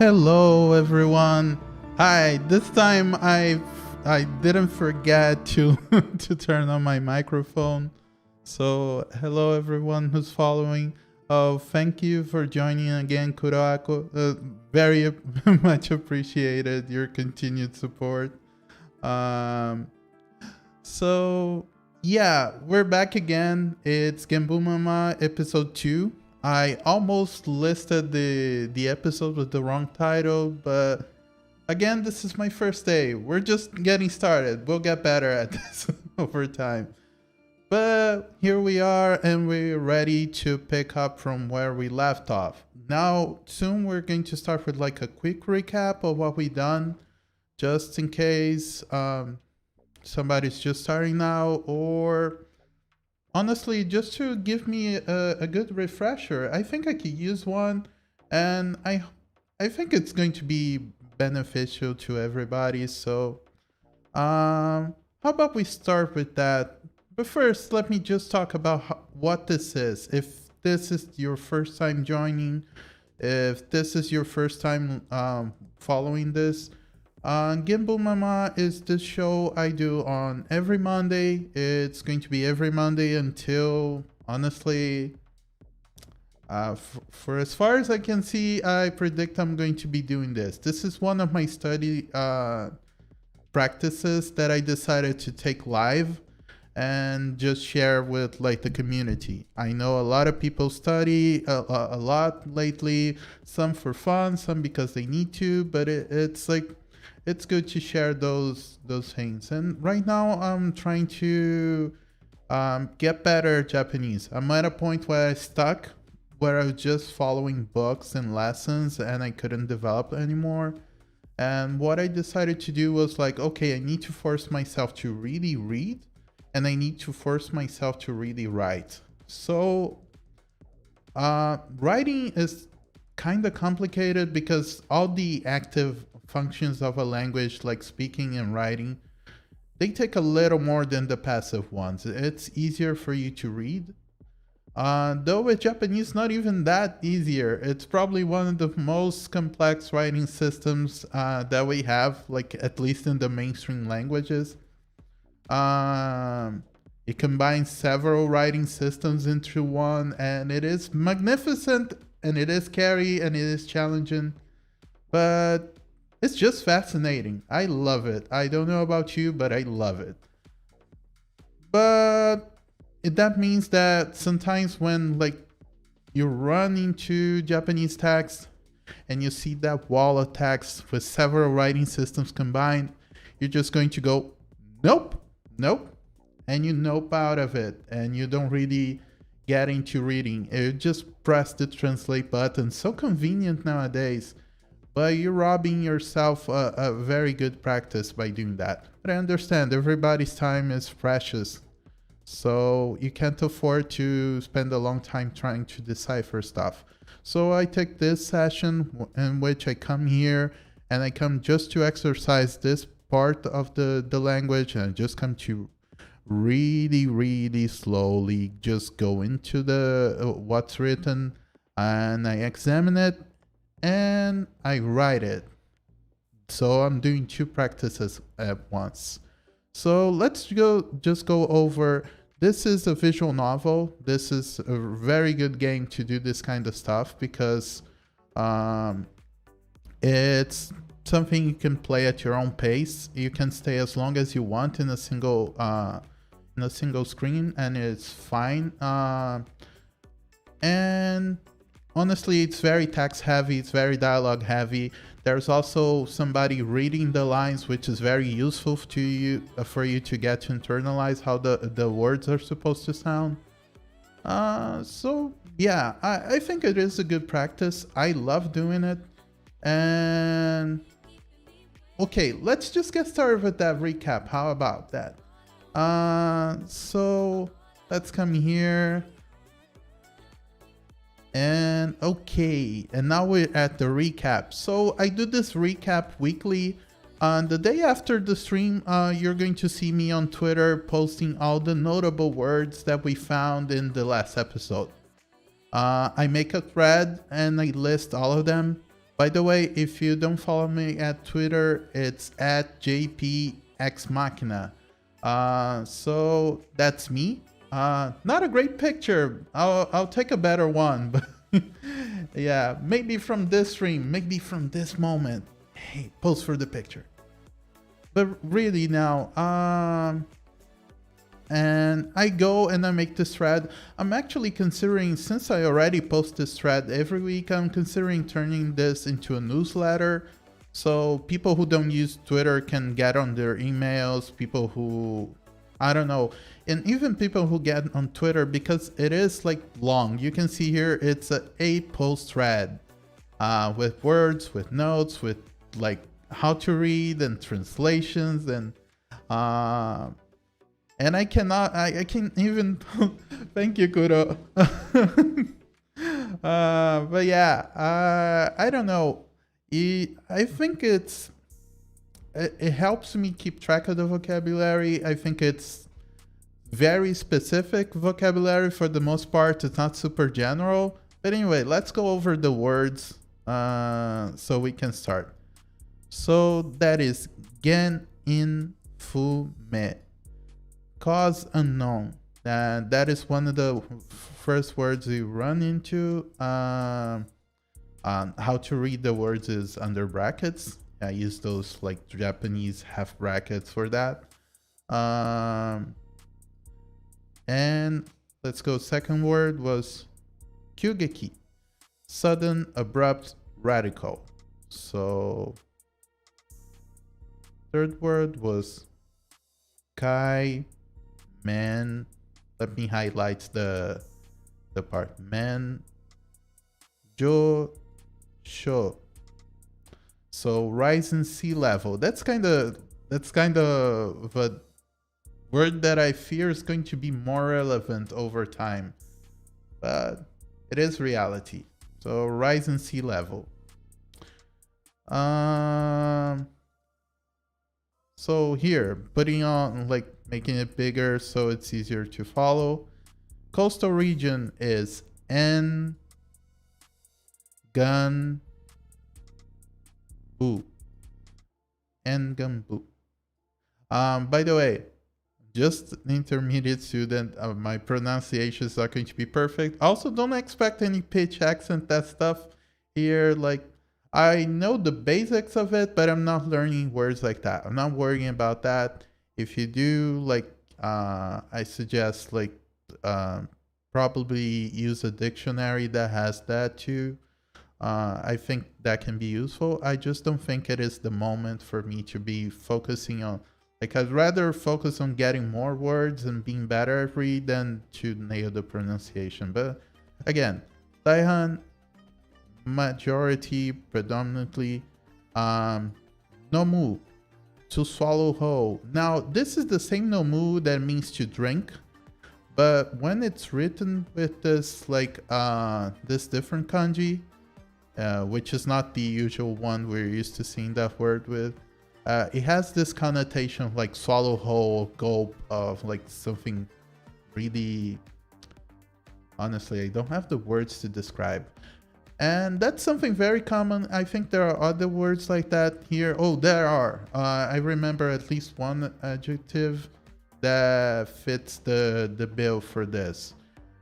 Hello everyone. Hi, this time I didn't forget to to turn on my microphone. So hello everyone who's following. Thank you for joining again, Kurako. Very much appreciated your continued support. So yeah, we're back again. It's Genbu Mama episode 2. I almost listed the episode with the wrong title, but again, this is my first day. We're just getting started. We'll get better at this over time. But here we are, and we're ready to pick up from where we left off. Now, soon we're going to start with like a quick recap of what we've done, just in case somebody's just starting now, or honestly, just to give me a good refresher. I think I could use one, and I think it's going to be beneficial to everybody. So how about we start with that? But first, let me just talk about what this is. If this is your first time joining, if this is your first time following this, Genbu Mama is the show I do on every Monday. It's going to be every Monday until, honestly, for as far as I can see, I predict I'm going to be doing this. This is one of my study practices that I decided to take live and just share with like the community. I know a lot of people study a lot lately, some for fun, some because they need to, but it's like, it's good to share those things. And right now I'm trying to get better at Japanese. I'm at a point where I stuck, where I was just following books and lessons and I couldn't develop anymore. And what I decided to do was like, okay, I need to force myself to really read, and I need to force myself to really write. So writing is kind of complicated because all the active functions of a language like speaking and writing, they take a little more than the passive ones. It's easier for you to read. Though with Japanese, not even that easier. It's probably one of the most complex writing systems that we have, like at least in the mainstream languages. It combines several writing systems into one, and it is magnificent, and it is scary, and it is challenging, but it's just fascinating. I love it. I don't know about you, but I love it. But that means that sometimes when like you run into Japanese text and you see that wall of text with several writing systems combined, you're just going to go, nope, nope, and you nope out of it, and you don't really get into reading. You just press the translate button. So convenient nowadays. But you're robbing yourself a very good practice by doing that. But I understand everybody's time is precious. So you can't afford to spend a long time trying to decipher stuff. So I take this session in which I come here and I come just to exercise this part of the language, and I just come to really, really slowly just go into the what's written, and I examine it, and I write it. So I'm doing two practices at once. So let's just go over. This is a visual novel. This is a very good game to do this kind of stuff because it's something you can play at your own pace. You can stay as long as you want in a single screen, and it's fine. And honestly, it's very text heavy, it's very dialogue heavy. There's also somebody reading the lines, which is very useful to you for you to get to internalize how the words are supposed to sound. So yeah, I think it is a good practice. I love doing it. And okay, let's just get started with that recap. How about that? So let's come here. And okay, and now we're at the recap. So I do this recap weekly. The day after the stream, you're going to see me on Twitter posting all the notable words that we found in the last episode. I make a thread and I list all of them. By the way, if you don't follow me at Twitter, it's at JPXMachina. So that's me. Not a great picture. I'll take a better one, but yeah, maybe from this stream, maybe from this moment. Hey, pose for the picture. But really now, and I go and I make this thread. I'm actually considering, since I already post this thread every week, I'm considering turning this into a newsletter. So people who don't use Twitter can get on their emails, people who, I don't know, and even people who get on Twitter, because it is like long. You can see here, it's a 8-post thread with words, with notes, with like how to read and translations and I cannot, I can't even, thank you, Kuro. But yeah, I don't know. I think it helps me keep track of the vocabulary. I think it's very specific vocabulary for the most part. It's not super general. But anyway, let's go over the words so we can start. So that is gen in fu me. Cause unknown. That is one of the first words you run into. How to read the words is under brackets. I use those like Japanese half brackets for that. And let's go. Second word was kyugeki, sudden, abrupt, radical. So third word was kai man. Let me highlight the part. Man jo sho. So rise in sea level. That's kind of a word that I fear is going to be more relevant over time, but it is reality. So rise in sea level. So here, putting on, like, making it bigger so it's easier to follow. Coastal region is en gun bu. En gun bu. By the way, just an intermediate student, my pronunciation is not going to be perfect. Also, don't expect any pitch, accent, that stuff here. Like, I know the basics of it, but I'm not learning words like that. I'm not worrying about that. If you do, like, I suggest, like, probably use a dictionary that has that too. I think that can be useful. I just don't think it is the moment for me to be focusing on, like, I'd rather focus on getting more words and being better at read than to nail the pronunciation. But again, Daihan, majority, predominantly, nomu, to swallow whole. Now, this is the same nomu that means to drink, but when it's written with this, like, this different kanji, which is not the usual one we're used to seeing that word with, it has this connotation of like swallow whole, gulp, of like something really, honestly, I don't have the words to describe. And that's something very common. I think there are other words like that here. Oh, there are. I remember at least one adjective that fits the bill for this.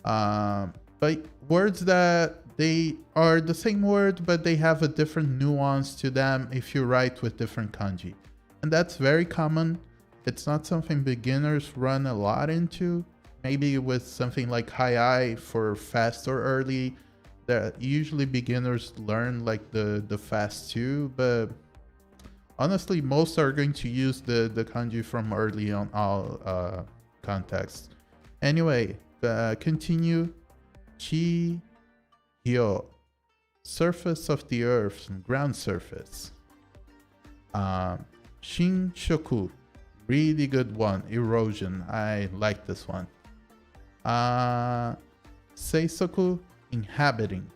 But words that they are the same word, but they have a different nuance to them if you write with different kanji. And that's very common. It's not something beginners run a lot into. Maybe with something like high for fast or early, that usually beginners learn like the fast too, but honestly most are going to use the kanji from early on all contexts. Anyway, continue. Chi hyo, surface of the earth, ground surface. Shin shoku, really good one, erosion. I like this one. Seisoku, inhabiting.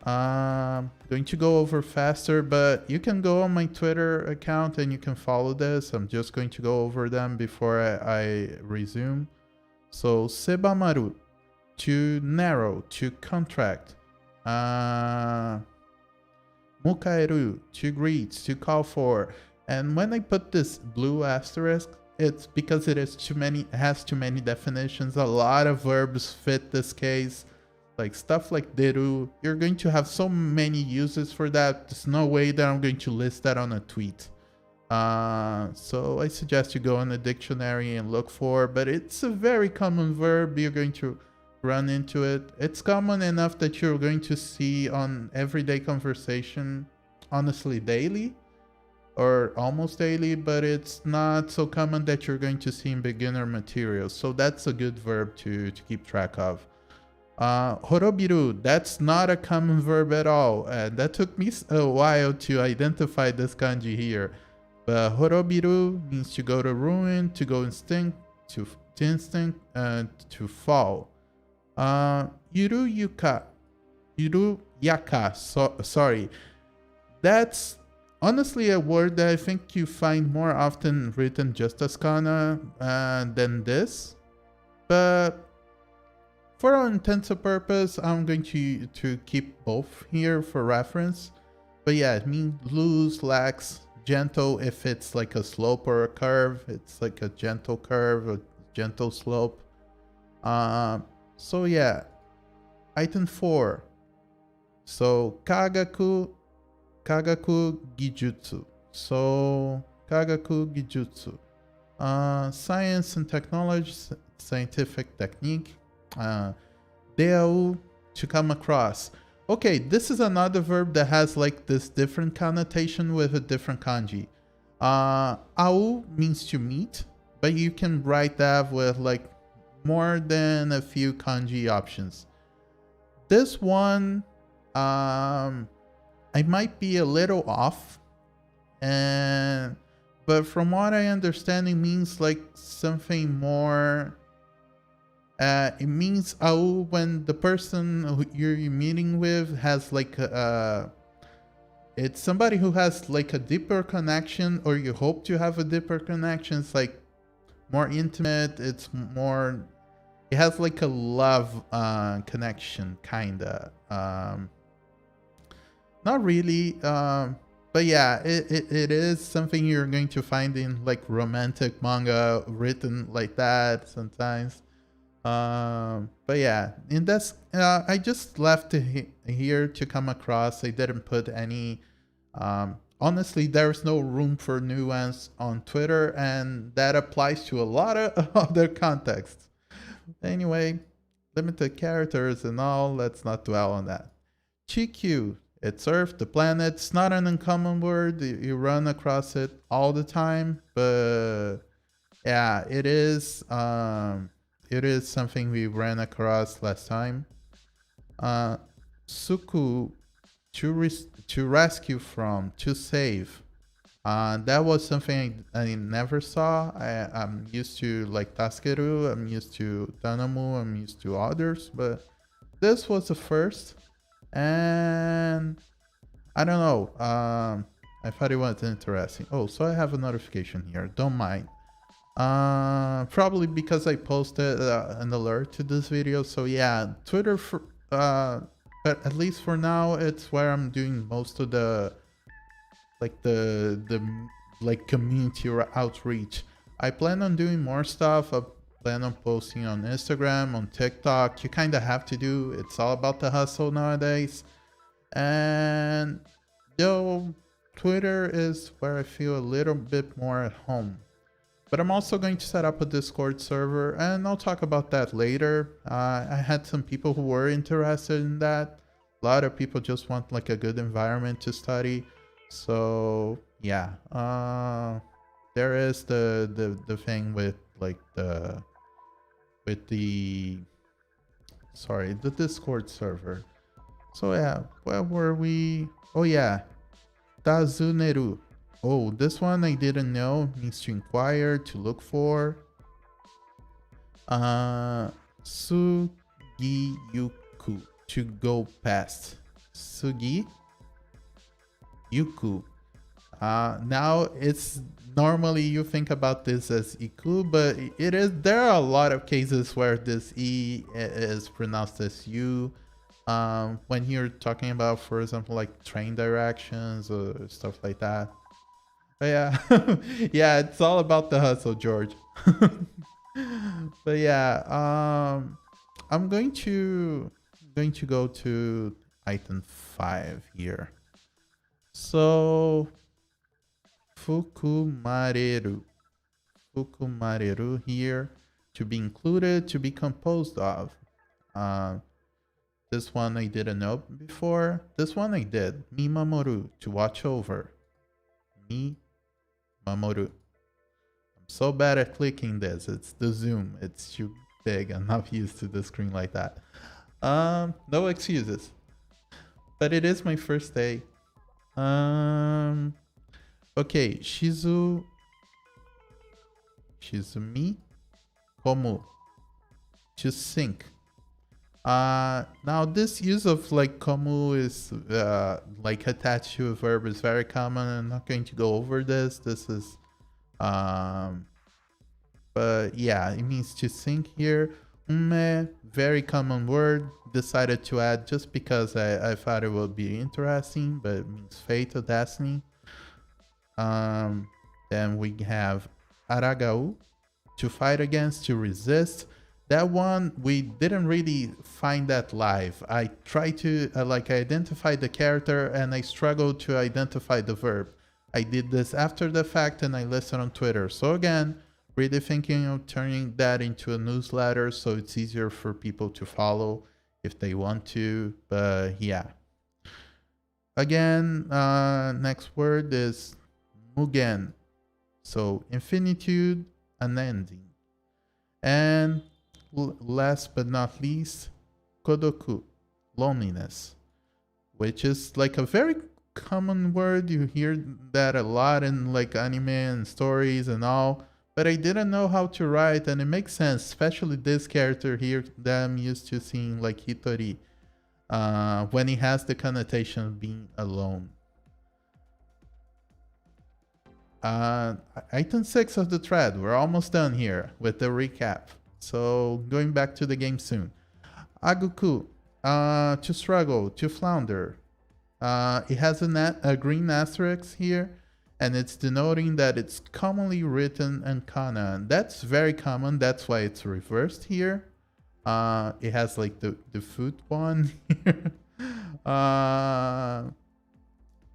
Going to go over faster, but you can go on my Twitter account and you can follow this. I'm just going to go over them before I resume. So sebamaru, to narrow, to contract. Mukaeru, to greet, to call for. And when I put this blue asterisk, it's because it has too many definitions. A lot of verbs fit this case. Like stuff like deru, you're going to have so many uses for that. There's no way that I'm going to list that on a tweet. So I suggest you go in the dictionary and look for, but it's a very common verb. You're going to run into it. It's common enough that you're going to see on everyday conversation, honestly, daily or almost daily, but it's not so common that you're going to see in beginner materials. So that's a good verb to keep track of. Horobiru, that's not a common verb at all. That took me a while to identify this kanji here. But horobiru means to go to ruin, to go instinct, to fall. Yuruyaka, sorry. That's honestly a word that I think you find more often written just as kana than this. But for all intents and purposes, I'm going to keep both here for reference. But yeah, it means loose, lax, gentle if it's like a slope or a curve. It's like a gentle curve, a gentle slope. So yeah, item 4. So kagaku gijutsu. So kagaku gijutsu. Science and technology, scientific technique. Deau, to come across. Okay, this is another verb that has like this different connotation with a different kanji. Au means to meet, but you can write that with like more than a few kanji options. This one, I might be a little off, but from what I understand, it means like something more. It means au when the person who you're meeting with has like it's somebody who has like a deeper connection, or you hope to have a deeper connection. It's like more intimate. It's more. It has like a love connection, kinda. Not really. But yeah, it is something you're going to find in like romantic manga written like that sometimes. But yeah, in this, I just left it here to come across. I didn't put any, honestly, there's no room for nuance on Twitter, and that applies to a lot of other contexts. Anyway, limited characters and all, let's not dwell on that. GQ, it's Earth, the planet. It's not an uncommon word. You run across it all the time, but yeah, it is. It is something we ran across last time. Suku, to rescue from, to save. That was something I never saw. I'm used to like Taskeru, I'm used to Tanamu, I'm used to others, but this was the first. And I don't know. I thought it was interesting. Oh, so I have a notification here. Don't mind. Probably because I posted an alert to this video. So yeah, Twitter for but at least for now, it's where I'm doing most of the like the like community outreach. I plan on doing more stuff. I plan on posting on Instagram, on TikTok. You kind of have to do. It's all about the hustle nowadays. And though Twitter is where I feel a little bit more at home. But I'm also going to set up a Discord server, and I'll talk about that later. I had some people who were interested in that. A lot of people just want like a good environment to study. So yeah, there is the thing with like the Discord server. So yeah, where were we? Oh yeah, Tazuneru. Oh, this one I didn't know. Means to inquire, to look for. Sugiyuku, to go past. Sugi Yuku. Now it's normally you think about this as iku, but there are a lot of cases where this e is pronounced as you. when you're talking about, for example, like train directions or stuff like that. But yeah, yeah, it's all about the hustle, George. But yeah, I'm going to go to item 5 here. So fukumareru, fukumareru here, to be included, to be composed of. This one I didn't know before. This one I did. Mimamoru, to watch over. Mimamoru. I'm so bad at clicking this. It's the zoom. It's too big. I'm not used to the screen like that. No excuses. But it is my first day. Okay, Shizumi Komu, to sink. Now this use of like komu is like attached to a verb is very common. I'm not going to go over this. This is but yeah, it means to sink here. Ume, very common word. Decided to add just because I thought it would be interesting, but it means fate or destiny. Then we have aragau, to fight against, to resist. That one, we didn't really find that live. I tried to identify the character and I struggled to identify the verb. I did this after the fact and I listened on Twitter. So again, really thinking of turning that into a newsletter so it's easier for people to follow if they want to. But yeah. Again, next word is mugen. So infinitude, unending. And last but not least, kodoku, loneliness, which is like a very common word. You hear that a lot in like anime and stories and all, but I didn't know how to write, and it makes sense, especially this character here that I'm used to seeing, like Hitori, when he has the connotation of being alone. Item 6 of the thread. We're almost done here with the recap. So going back to the game soon. Aguku, to struggle, to flounder. It has a green asterisk here, and it's denoting that it's commonly written in kana. And that's very common. That's why it's reversed here. It has like the foot one here.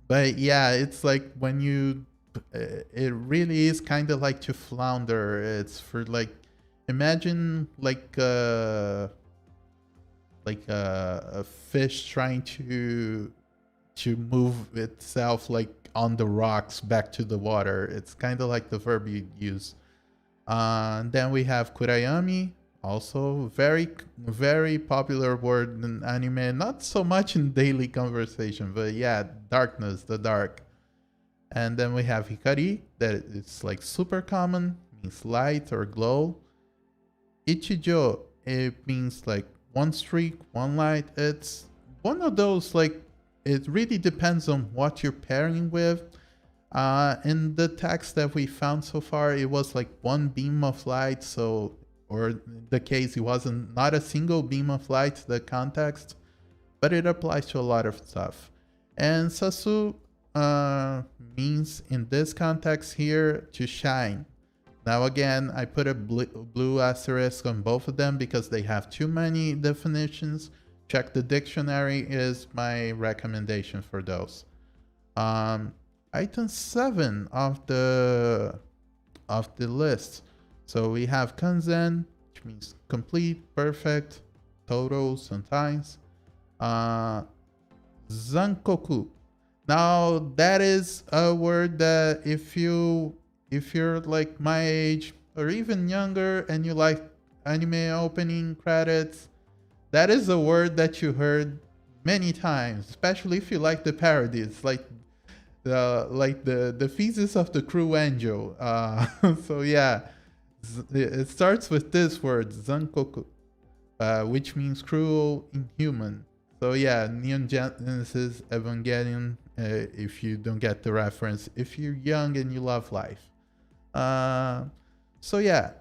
But yeah, it's like when you... It really is kind of like to flounder. It's for like... Imagine like a fish trying to move itself like on the rocks back to the water. It's kind of like the verb you use. And then we have kurayami, also very popular word in anime. Not so much in daily conversation, but yeah, darkness, the dark. And then we have hikari, that it's like super common, means light or glow. Ichijo, it means like one streak, one light. It's one of those, like, it really depends on what you're pairing with. In the text that we found so far, it was like one beam of light. So, or in the case, it wasn't not a single beam of light, the context, but it applies to a lot of stuff. And sasu means in this context here to shine. Now again, I put a blue asterisk on both of them because they have too many definitions. Check the dictionary is my recommendation for those. Item 7 of the list. So we have kanzen, which means complete, perfect, total sometimes. Zankoku. Now that is a word that if you're like my age or even younger and you like anime opening credits, that is a word that you heard many times, especially if you like the parodies, like the thesis of the crew angel. So yeah, it starts with this word, zankoku, which means cruel, inhuman. So yeah, Neon Genesis Evangelion, if you don't get the reference, if you're young and you love life. So yeah,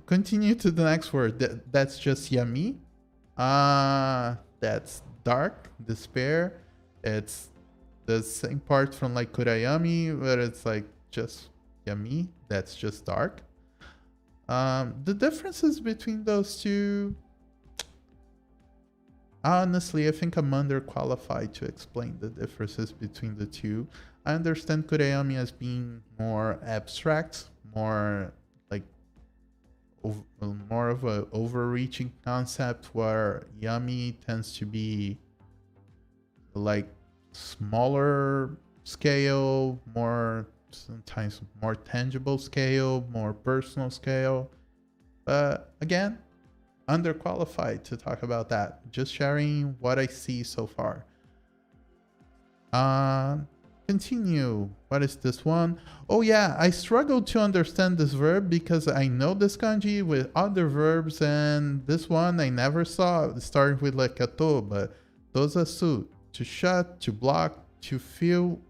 continue to the next word. That's just yami. That's dark, despair. It's the same part from like kurayami, where it's like just yami, that's just dark. The differences between those two, honestly, I think I'm underqualified to explain the differences between the two. I understand kurayami as being more abstract, more like more of a overreaching concept, where yami tends to be like smaller scale, more sometimes more tangible scale, more personal scale. But again, underqualified to talk about that. Just sharing what I see so far. Continue. What is this one? Oh yeah, I struggled to understand this verb because I know this kanji with other verbs, and this one I never saw. It started with like kato, but dozasu, to shut, to block, to feel.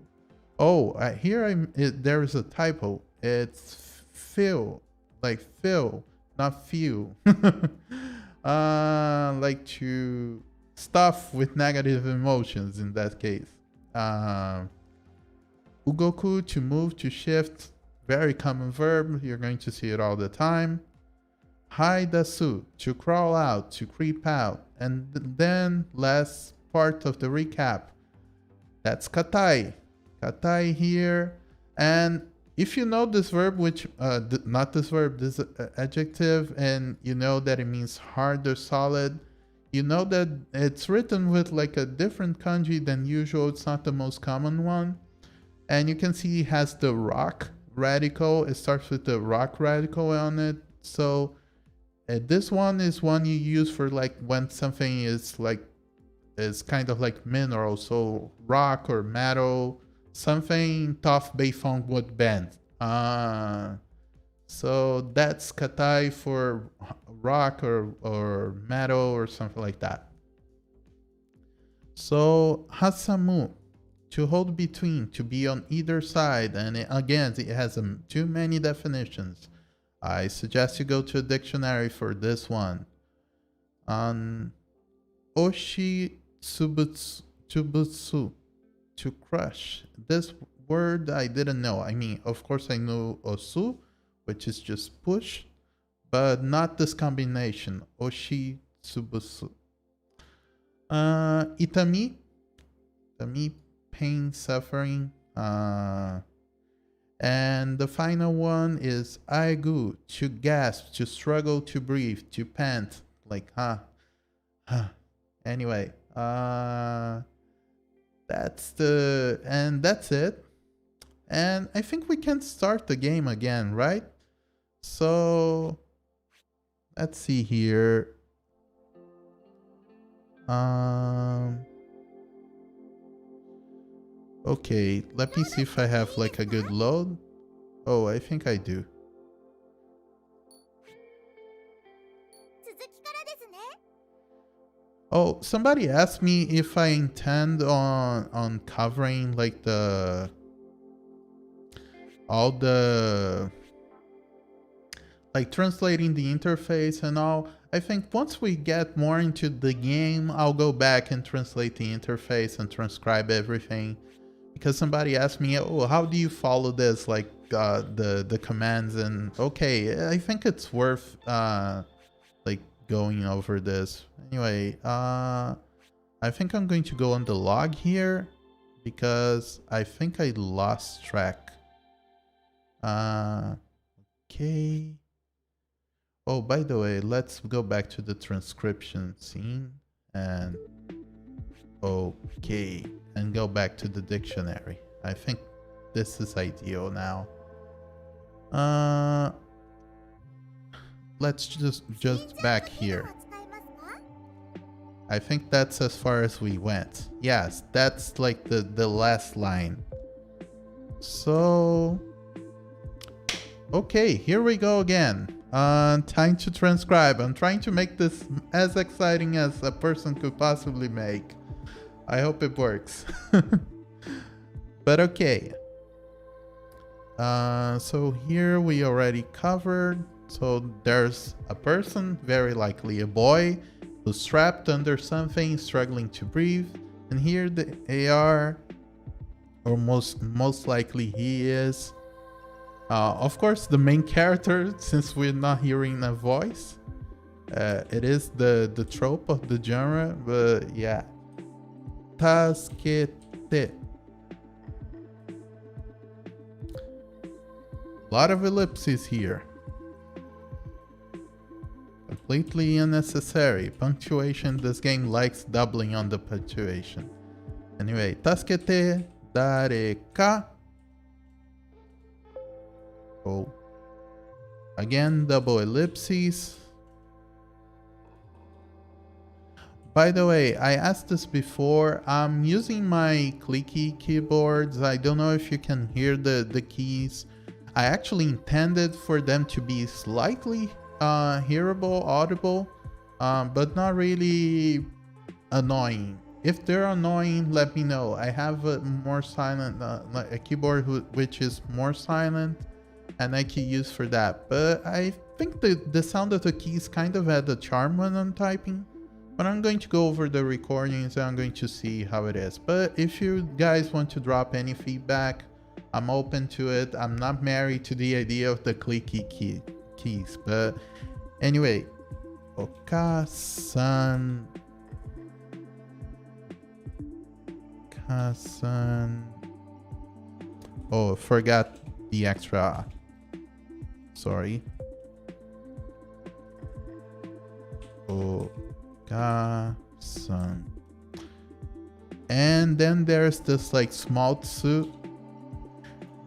Oh, here there is a typo. It's fill, like fill, not feel. Like to stuff with negative emotions in that case. Ugoku, to move, to shift, very common verb. You're going to see it all the time. Haidasu, to crawl out, to creep out. And then last part of the recap. That's katai. Katai here. And if you know this verb, which, not this verb, this adjective, and you know that it means hard or solid, you know that it's written with like a different kanji than usual. It's not the most common one. And you can see it has the rock radical. It starts with the rock radical on it. So this one is one you use for like when something is like, is kind of like mineral. So rock or metal, something tough beifong would bend. So that's katai for rock or metal or something like that. So hasamu, to hold between, to be on either side. And again, it has too many definitions. I suggest you go to a dictionary for this one. Oshi tsubutsu, to crush. This word I didn't know. I mean, of course I know osu, which is just push, but not this combination. Oshi tsubutsu. Itami, pain, suffering. And the final one is aigu, to gasp, to struggle to breathe, to pant, like Anyway, that's it. And I think we can start the game again, right? So let's see here. Okay, let me see if I have like a good load. Oh, I think I do. Oh, somebody asked me if I intend on covering like all the like translating the interface and all. I think once we get more into the game, I'll go back and translate the interface and transcribe everything. Because somebody asked me, oh, how do you follow this, like the commands? And okay, I think it's worth like going over this. Anyway, I think I'm going to go on the log here because I think I lost track. Okay. Oh, by the way, let's go back to the transcription scene and okay, and go back to the dictionary. I think this is ideal now. Let's just back here. I think that's as far as we went. Yes, that's like the last line. So okay, here we go again. Time to transcribe. I'm trying to make this as exciting as a person could possibly make. I hope it works. But okay. So here we already covered. So there's a person, very likely a boy, was trapped under something, struggling to breathe. And here the AR, or most likely he is. Of course, the main character, since we're not hearing a voice. It is the trope of the genre, but yeah. Tasukete. A lot of ellipses here. Completely unnecessary. Punctuation, this game likes doubling on the punctuation. Anyway, tasukete dareka. Oh. Again, double ellipses. By the way, I asked this before. I'm using my clicky keyboards. I don't know if you can hear the keys. I actually intended for them to be slightly hearable, audible, but not really annoying. If they're annoying, let me know. I have a more silent, a keyboard which is more silent, and I can use for that. But I think the sound of the keys kind of had a charm when I'm typing. But I'm going to go over the recordings and I'm going to see how it is. But if you guys want to drop any feedback, I'm open to it. I'm not married to the idea of the clicky keys. But anyway, Okasan. Oh, forgot the extra. Sorry. Okasan. And then there's this like small suit.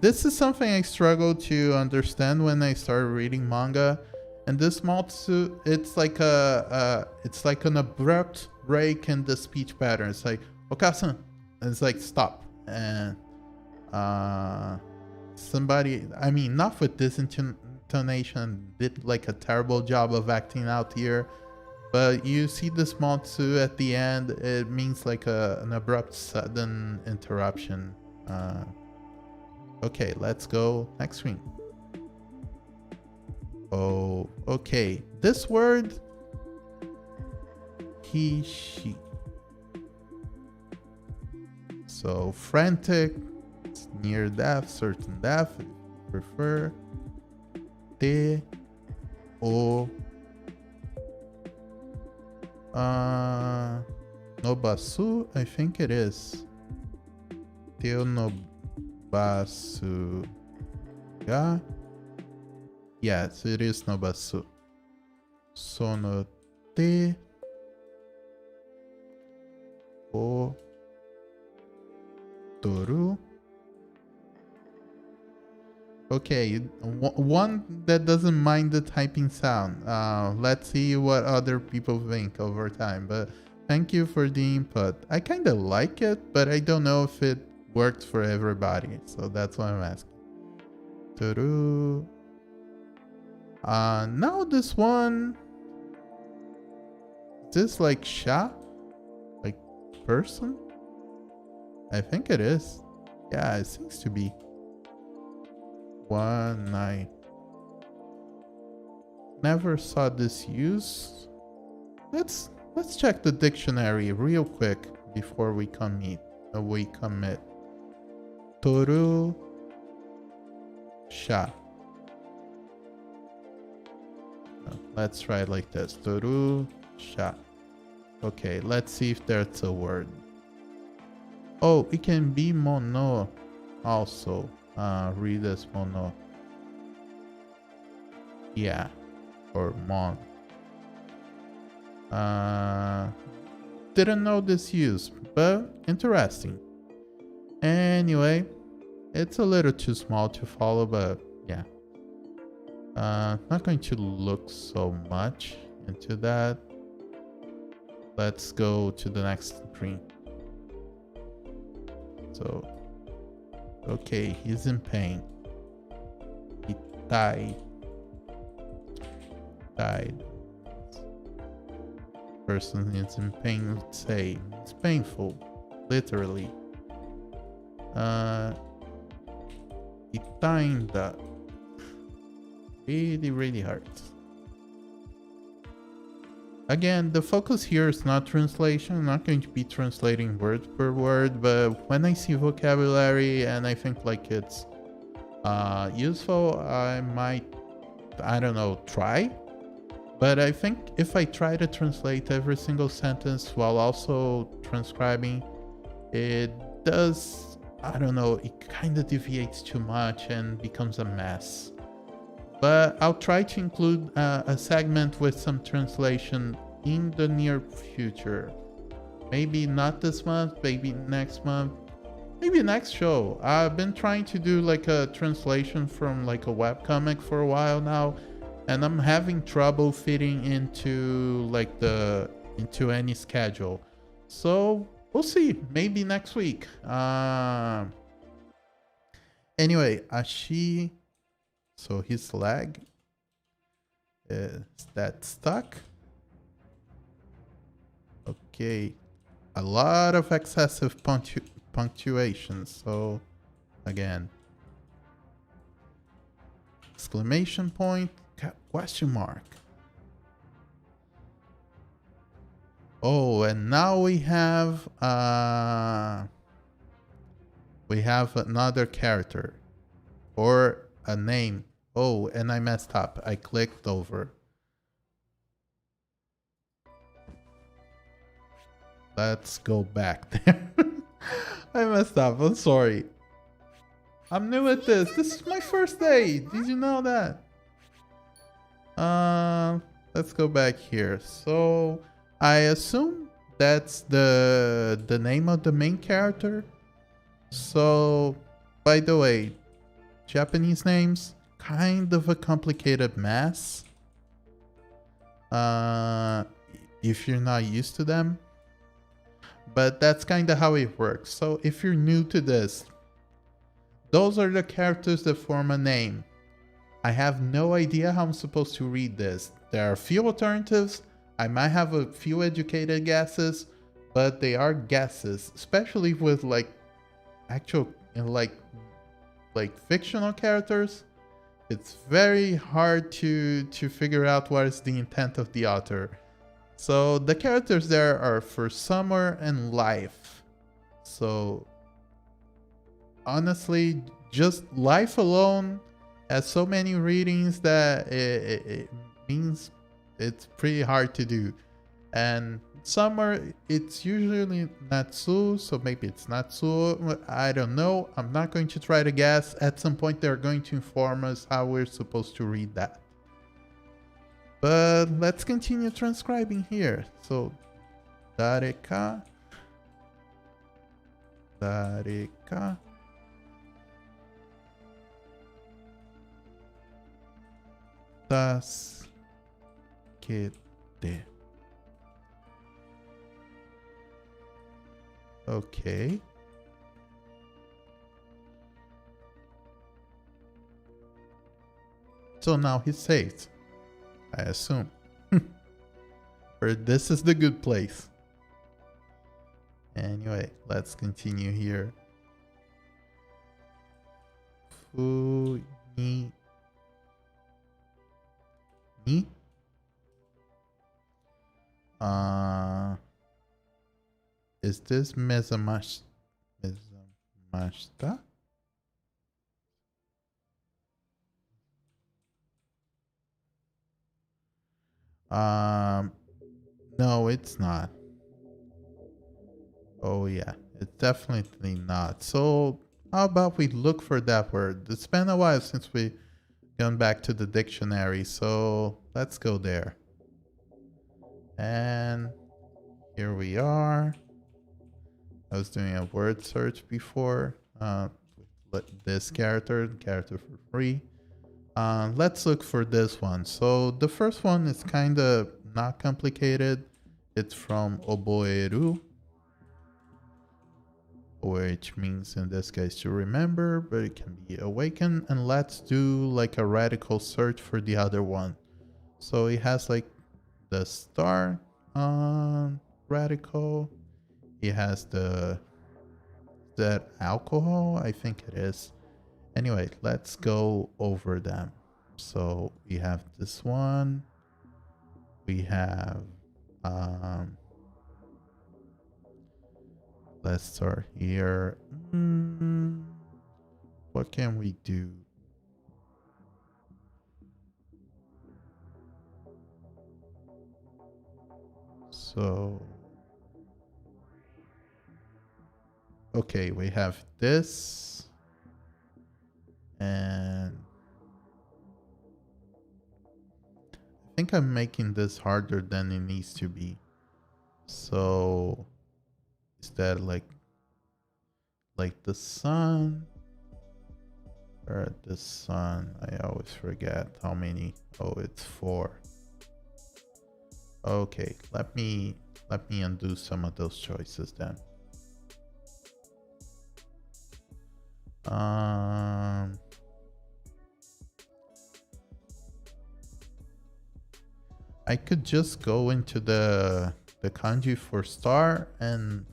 This is something I struggle to understand when I started reading manga. And this small suit, it's like it's like an abrupt break in the speech pattern. It's like Okasan. And it's like stop. And somebody, I mean, not with this intonation, did like a terrible job of acting out here. But you see the small tsu at the end, it means like an abrupt sudden interruption. Okay, let's go next screen. Oh, okay. This word, he, she. So frantic, near death, certain death, if you prefer. Te, o. Nobasu, I think it is. Teo Nobasu ga. Yes, it is Nobasu. Sono te o toru. Okay, one that doesn't mind the typing sound. Let's see what other people think over time. But thank you for the input. I kind of like it, but I don't know if it works for everybody. So that's why I'm asking. Toru. Now this one. Is this like sha? Like person? I think it is. Yeah, it seems to be. One I never saw this used. Let's check the dictionary real quick before we commit. Toru sha. Let's try it like this. Toru sha. Okay, let's see if that's a word. Oh, it can be mono also. Read as mono. Yeah. Or mon. Didn't know this use, but interesting. Anyway, it's a little too small to follow, but yeah. Not going to look so much into that. Let's go to the next screen. So, okay, he's in pain. He died. Person is in pain would say it's painful, literally. Itainda. Really hurts. Again, the focus here is not translation. I'm not going to be translating word per word, but when I see vocabulary and I think like it's useful, I might, I don't know, try. But I think if I try to translate every single sentence while also transcribing, it does, I don't know, it kind of deviates too much and becomes a mess. But I'll try to include a segment with some translation in the near future. Maybe not this month, maybe next month, maybe next show. I've been trying to do like a translation from like a webcomic for a while now, and I'm having trouble fitting into like into any schedule. So we'll see, maybe next week. Anyway, Ashi, so his leg is that stuck? Okay, a lot of excessive punctuation. So again, exclamation point, question mark. Oh, and now we have another character or a name. Oh, and I messed up. I clicked over. Let's go back there. I messed up. I'm sorry. I'm new at this. This is my first day. Did you know that? Let's go back here. So I assume that's the name of the main character. So, by the way, Japanese names, kind of a complicated mess. If you're not used to them. But that's kind of how it works. So if you're new to this, those are the characters that form a name. I have no idea how I'm supposed to read this. There are a few alternatives. I might have a few educated guesses, but they are guesses, especially with like actual like fictional characters. It's very hard to figure out what is the intent of the author. So the characters there are for summer and life. So honestly, just life alone has so many readings that it means it's pretty hard to do. And summer, it's usually Natsu, so maybe it's Natsu. I don't know. I'm not going to try to guess. At some point, they're going to inform us how we're supposed to read that. But let's continue transcribing here. So, dareka, dareka, tasukete. Okay. So now he's saved, I assume. Or this is the good place. Anyway, let's continue here. Fu ni ni. Is this mezamashita? No, it's not. Oh yeah, it's definitely not. So how about we look for that word? It's been a while since we gone back to the dictionary, so let's go there. And here we are. I was doing a word search before. This character for free. Let's look for this one. So the first one is kind of not complicated. It's from oboeru, which means in this case to remember, but it can be awaken. And let's do like a radical search for the other one. So it has like the star radical. It has that alcohol, I think it is. Anyway, let's go over them. So we have this one. We have Let's start here. What can we do? So, okay, we have this, and I think I'm making this harder than it needs to be. So, is that like the sun? Or the sun? I always forget how many. Oh, it's 4. Okay, let me undo some of those choices then. I could just go into the kanji for star and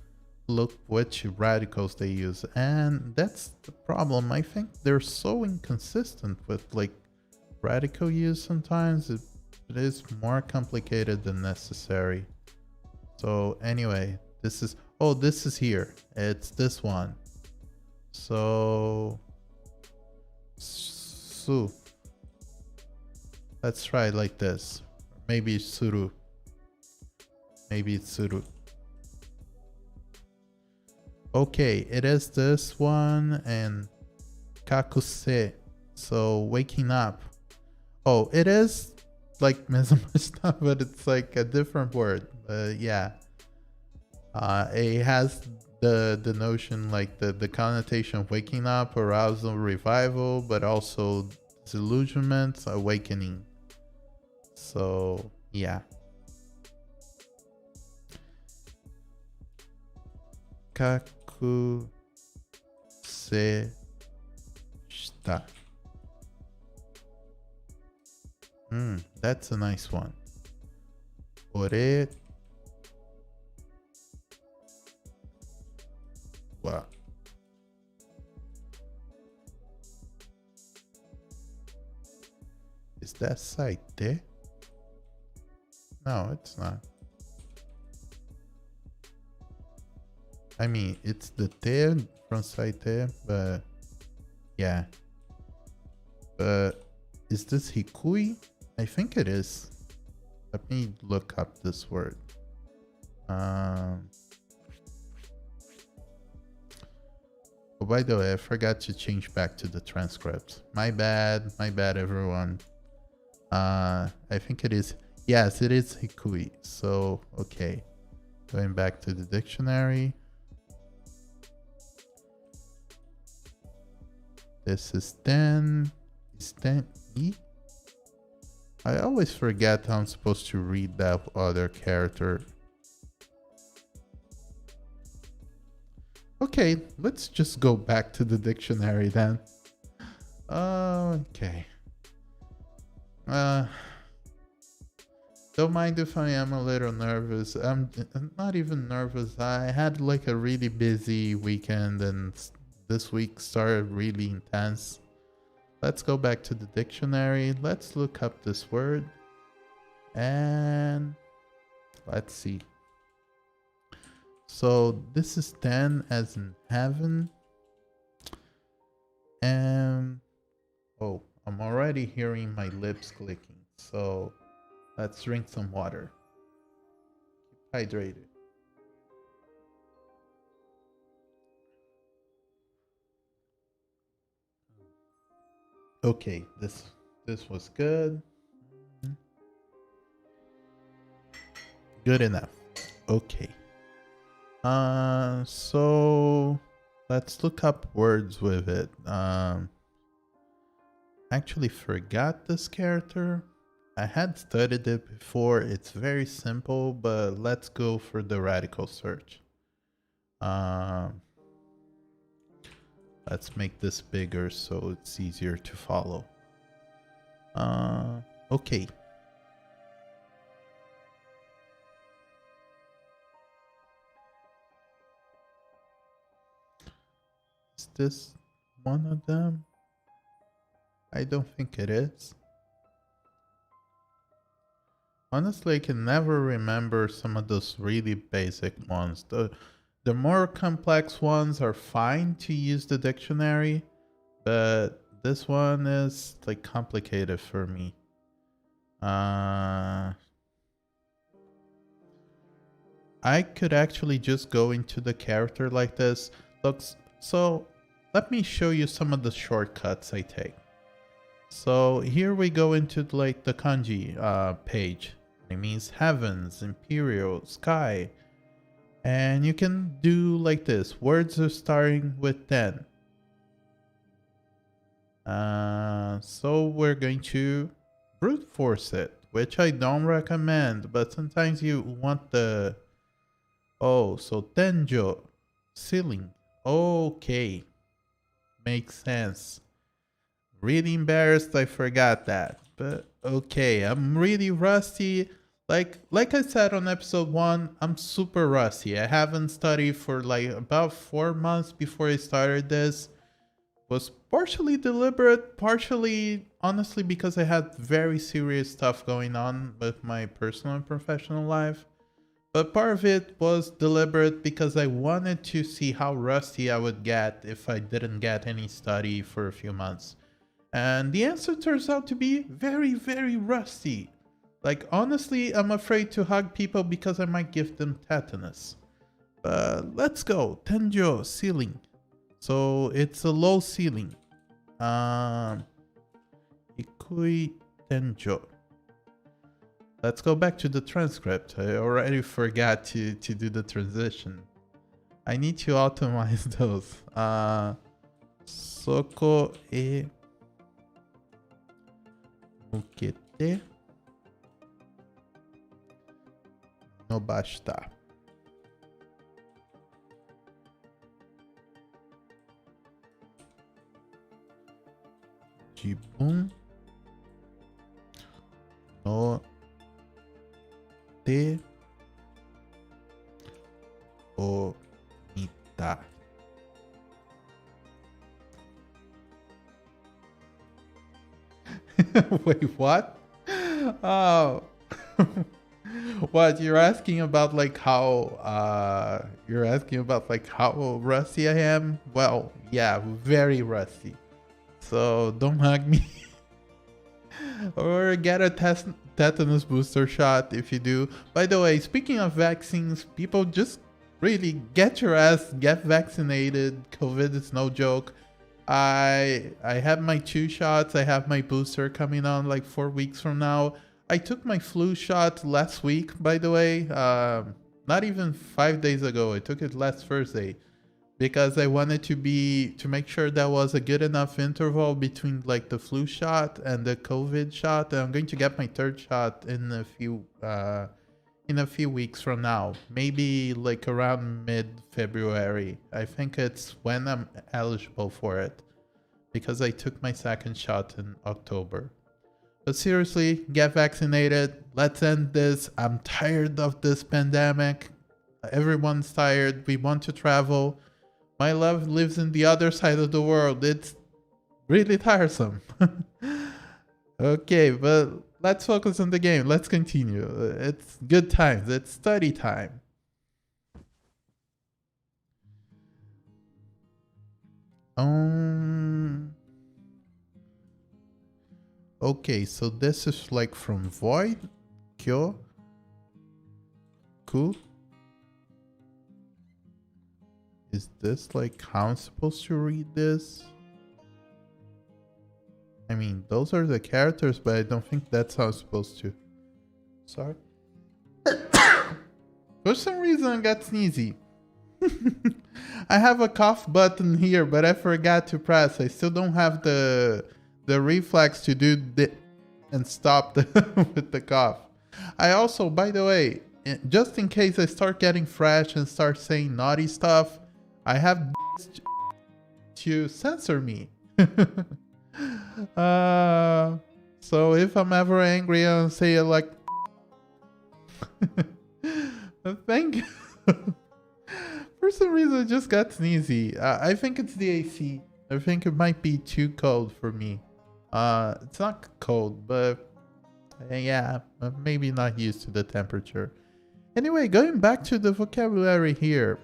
look which radicals they use, and that's the problem. I think they're so inconsistent with like radical use. Sometimes it is more complicated than necessary. So anyway, this is here. It's this one. So su. Let's try it like this. Maybe it's suru. Maybe it's suru. Okay, it is this one, and kakuse. So waking up. Oh, it is like mezumashita, but it's like a different word. Yeah. It has the notion, like the connotation of waking up, arousal, revival, but also disillusionment, awakening. So yeah. Kaku se shita. That's a nice one. Ore wa. Is that saite? No, it's not. I mean, it's the te from saite, but yeah. But is this hikui? I think it is. Let me look up this word. Oh, by the way, I forgot to change back to the transcript. My bad, everyone. I think it is. Yes, it is hikui. So, okay. Going back to the dictionary. This is ten. Is ten e? I always forget how I'm supposed to read that other character. Okay, let's just go back to the dictionary then. Okay. Don't mind if I am a little nervous. I'm not even nervous. I had like a really busy weekend, and this week started really intense. Let's go back to the dictionary. Let's look up this word. And let's see. So this is 10 as in heaven. And oh, I'm already hearing my lips clicking. So let's drink some water. Keep hydrated. Okay, this was good. Good enough. Okay. So let's look up words with it. Actually forgot this character. I had studied it before. It's very simple, but let's go for the radical search. Let's make this bigger so it's easier to follow. Okay. Is this one of them? I don't think it is. Honestly, I can never remember some of those really basic ones. The more complex ones are fine to use the dictionary, but this one is like complicated for me. I could actually just go into the character like this. Looks so let me show you some of the shortcuts I take. So here we go into like the kanji page. It means heavens, imperial, sky. And you can do like this. Words are starting with 10. So we're going to brute force it, which I don't recommend, but sometimes you want the... Oh, so tenjo, ceiling. Okay, makes sense. Really embarrassed I forgot that, but okay, I'm really rusty. Like I said on episode 1, I'm super rusty. I haven't studied for like about 4 months before I started this. Was partially deliberate, partially honestly because I had very serious stuff going on with my personal and professional life. But part of it was deliberate because I wanted to see how rusty I would get if I didn't get any study for a few months. And the answer turns out to be very, very rusty. Like, honestly, I'm afraid to hug people because I might give them tetanus. But let's go. Tenjo, ceiling. So it's a low ceiling. Ikui tenjo. Let's go back to the transcript. I already forgot to do the transition. I need to automate those. Soko e mukete nobashita. Jibun no te o mita. Wait, what? Oh. What, you're asking about like how you're asking about like how rusty I am? Well, yeah, very rusty. So don't hug me. Or get a tetanus booster shot if you do. By the way, speaking of vaccines, people just really get your ass, get vaccinated. COVID is no joke. I have my 2 shots. I have my booster coming on like 4 weeks from now. I took my flu shot last week, by the way. Not even 5 days ago. I took it last Thursday because I wanted to make sure that was a good enough interval between like the flu shot and the COVID shot. And I'm going to get my 3rd shot in a few weeks from now, maybe like around mid-February. I think it's when I'm eligible for it because I took my 2nd shot in October. But seriously, get vaccinated. Let's end this. I'm tired of this pandemic. Everyone's tired. We want to travel. My love lives in the other side of the world. It's really tiresome. Okay, but let's focus on the game. Let's continue. It's good times. It's study time. Okay, so this is like from Void, Kyo, Ku. Is this like how I'm supposed to read this? I mean, those are the characters, but I don't think that's how I'm supposed to. Sorry. For some reason I got sneezy. I have a cough button here, but I forgot to press. I still don't have the reflex to do and stop with the cough. I also, by the way, just in case I start getting fresh and start saying naughty stuff, I have to censor me. So if I'm ever angry, I'll say it like thank you. For some reason I just got sneezy. I think it's the AC. I think it might be too cold for me. It's not cold, but Yeah, maybe not used to the temperature. Anyway, going back to the vocabulary here.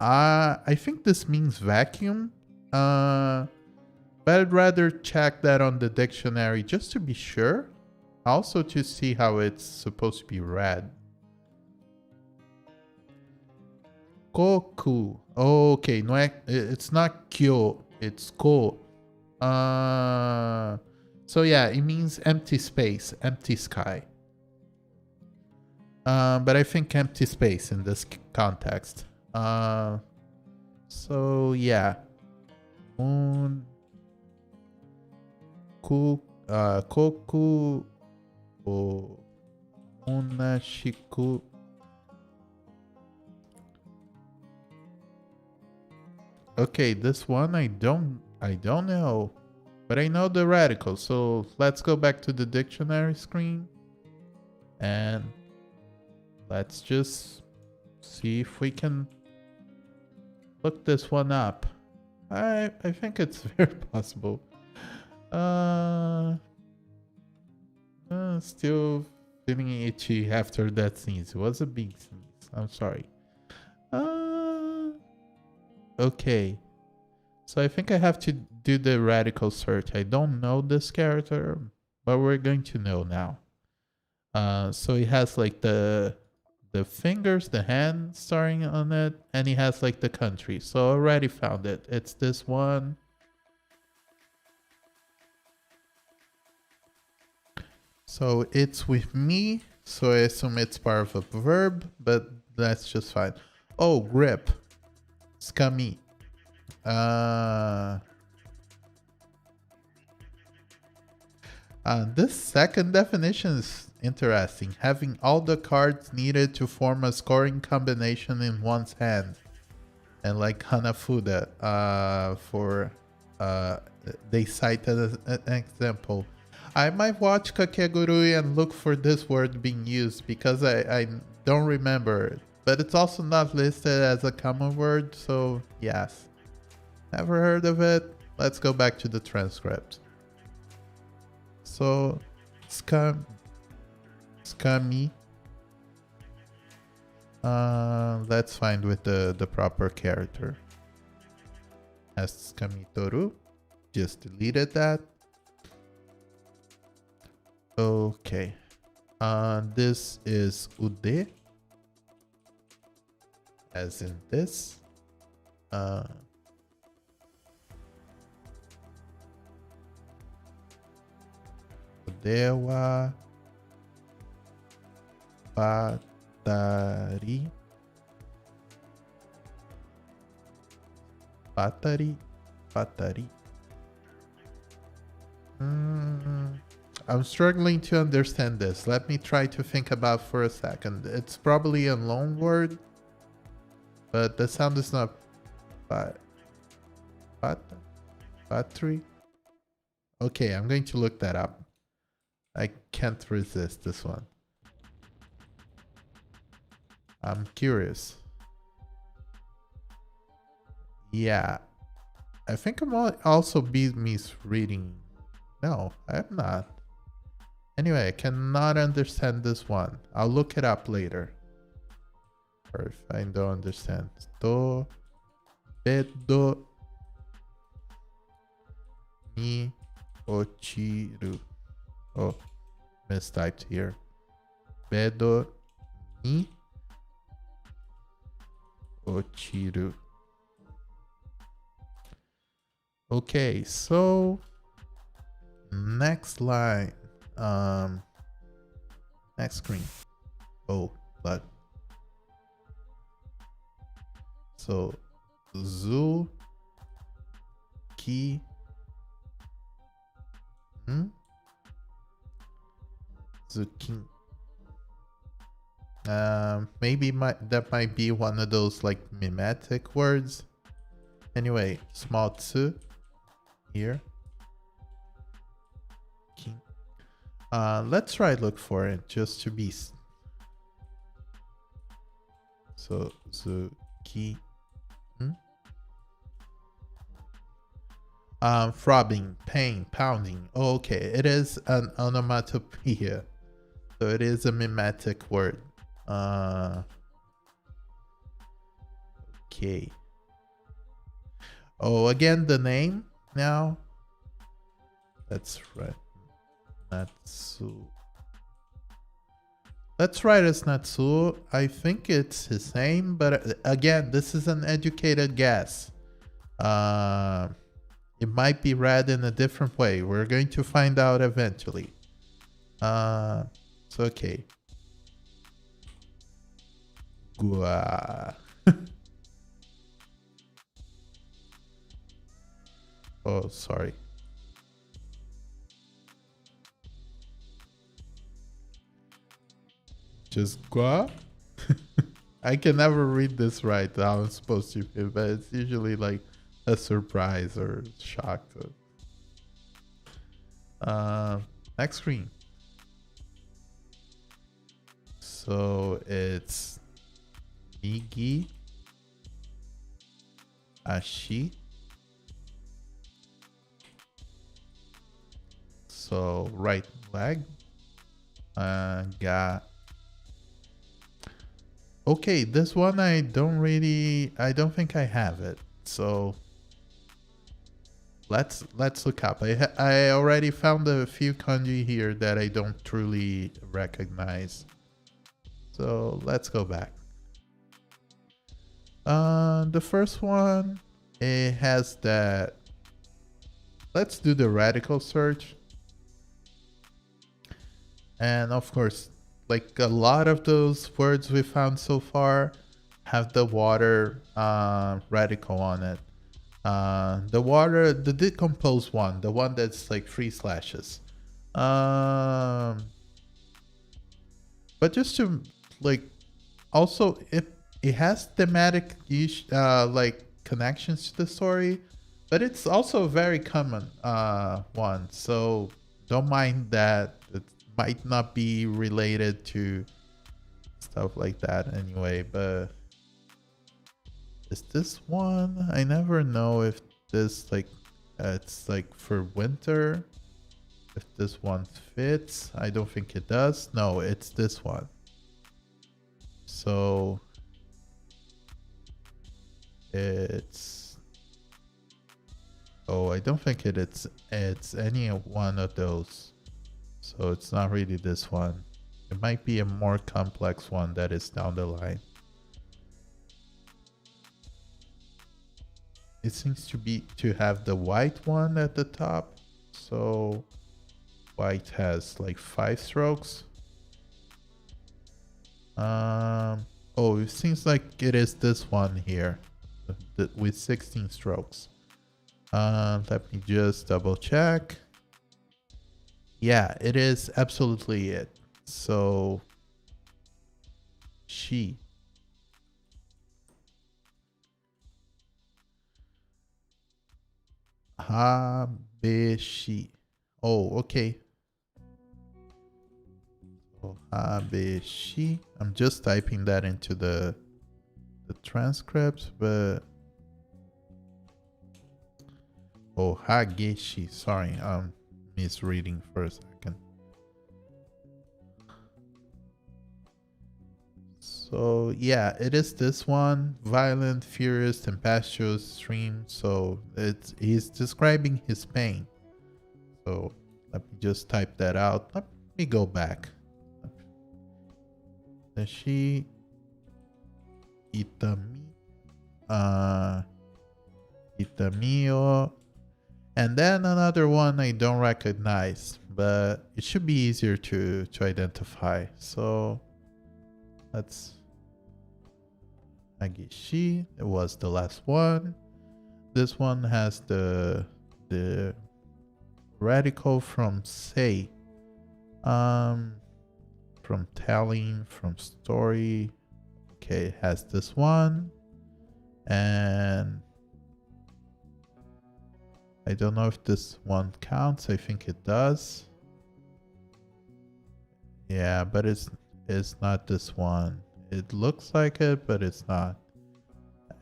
I think this means vacuum. But I'd rather check that on the dictionary just to be sure. Also to see how it's supposed to be read. Koku. Okay, no, it's not kyo, it's ko. So yeah, it means empty space, empty sky. But I think empty space in this context. So yeah. Koku o onashiku. Okay, this one I don't know, but I know the radical. So let's go back to the dictionary screen and let's just see if we can look this one up. I think it's very possible. Still feeling itchy after that sneeze. It was a big sneeze. I'm sorry. Okay. So I think I have to do the radical search. I don't know this character, but we're going to know now. So he has like the fingers, the hand starting on it, and he has like the country. So I already found it. It's this one. So it's with me, so I assume it's part of a verb, but that's just fine. Oh, grip. Scummy. This second definition is interesting. Having all the cards needed to form a scoring combination in one's hand. And like Hanafuda, they cited an example. I might watch Kakegurui and look for this word being used because I don't remember it. But it's also not listed as a common word, so yes. Never heard of it. Let's go back to the transcript. So, scummy. Let's find with the proper character. As Skamitoru. Just deleted that. Okay. This is ude. As in this. Ude wa batari. Batari. I'm struggling to understand this. Let me try to think about for a second. It's probably a loan word, but the sound is not battery. Okay, I'm going to look that up. I can't resist this one. I'm curious. Yeah. I think I'm also misreading. No, I'm not. Anyway, I cannot understand this one. I'll look it up later. Or if I don't understand. Do, bedo, mi, ochiru. Oh, mistyped here. Bedo, mi, ochiru. Okay, so next line. Next screen. Oh, but so zu ki zukin. Maybe that might be one of those like mimetic words. Anyway, small tsu here. Let's try look for it just to be. So zuki. Throbbing, pain, pounding. Oh, okay, it is an onomatopoeia. So it is a mimetic word. Okay. Oh, again, the name now. That's right. Natsu. Let's write as Natsu. I think it's his name, but again, this is an educated guess. It might be read in a different way. We're going to find out eventually. It's okay. Gua. Oh, sorry. Just gua? I can never read this right how I'm supposed to, but it's usually like a surprise or shock. Next screen. So it's Migi, Ashi. So right leg. Ga. Okay, this one I don't think I have it. So let's look up. I already found a few kanji here that I don't truly recognize. So let's go back. The first one, it has that. Let's do the radical search. And of course, like a lot of those words we found so far have the water radical on it. The decomposed one, the one that's like 3 slashes. But just to like, also it has thematic like connections to the story, but it's also a very common one. So don't mind that. It might not be related to stuff like that anyway, but is this one? I never know if this like it's like for winter, if this one fits. I don't think it does. No, it's this one. So it's, oh, I don't think it's any one of those. So it's not really this one. It might be a more complex one that is down the line. It seems to have the white one at the top. So white has like 5 strokes. Oh, it seems like it is this one here with 16 strokes. Let me just double check. Yeah, it is absolutely it. So she. Habeshi. Oh, okay. So Habeshi. I'm just typing that into the transcripts, but oh, Hageshi. Sorry, I'm misreading for a second. So yeah, it is this one, violent, furious, tempestuous, extreme. So he's describing his pain. So let me just type that out. Let me go back. She Itami, Itamio, and then another one I don't recognize, but it should be easier to identify. So let's Agishi. It was the last one. This one has the radical from say, from telling, from story. Okay, it has this one, and I don't know if this one counts. I think it does. Yeah, but it's not this one. It looks like it, but it's not.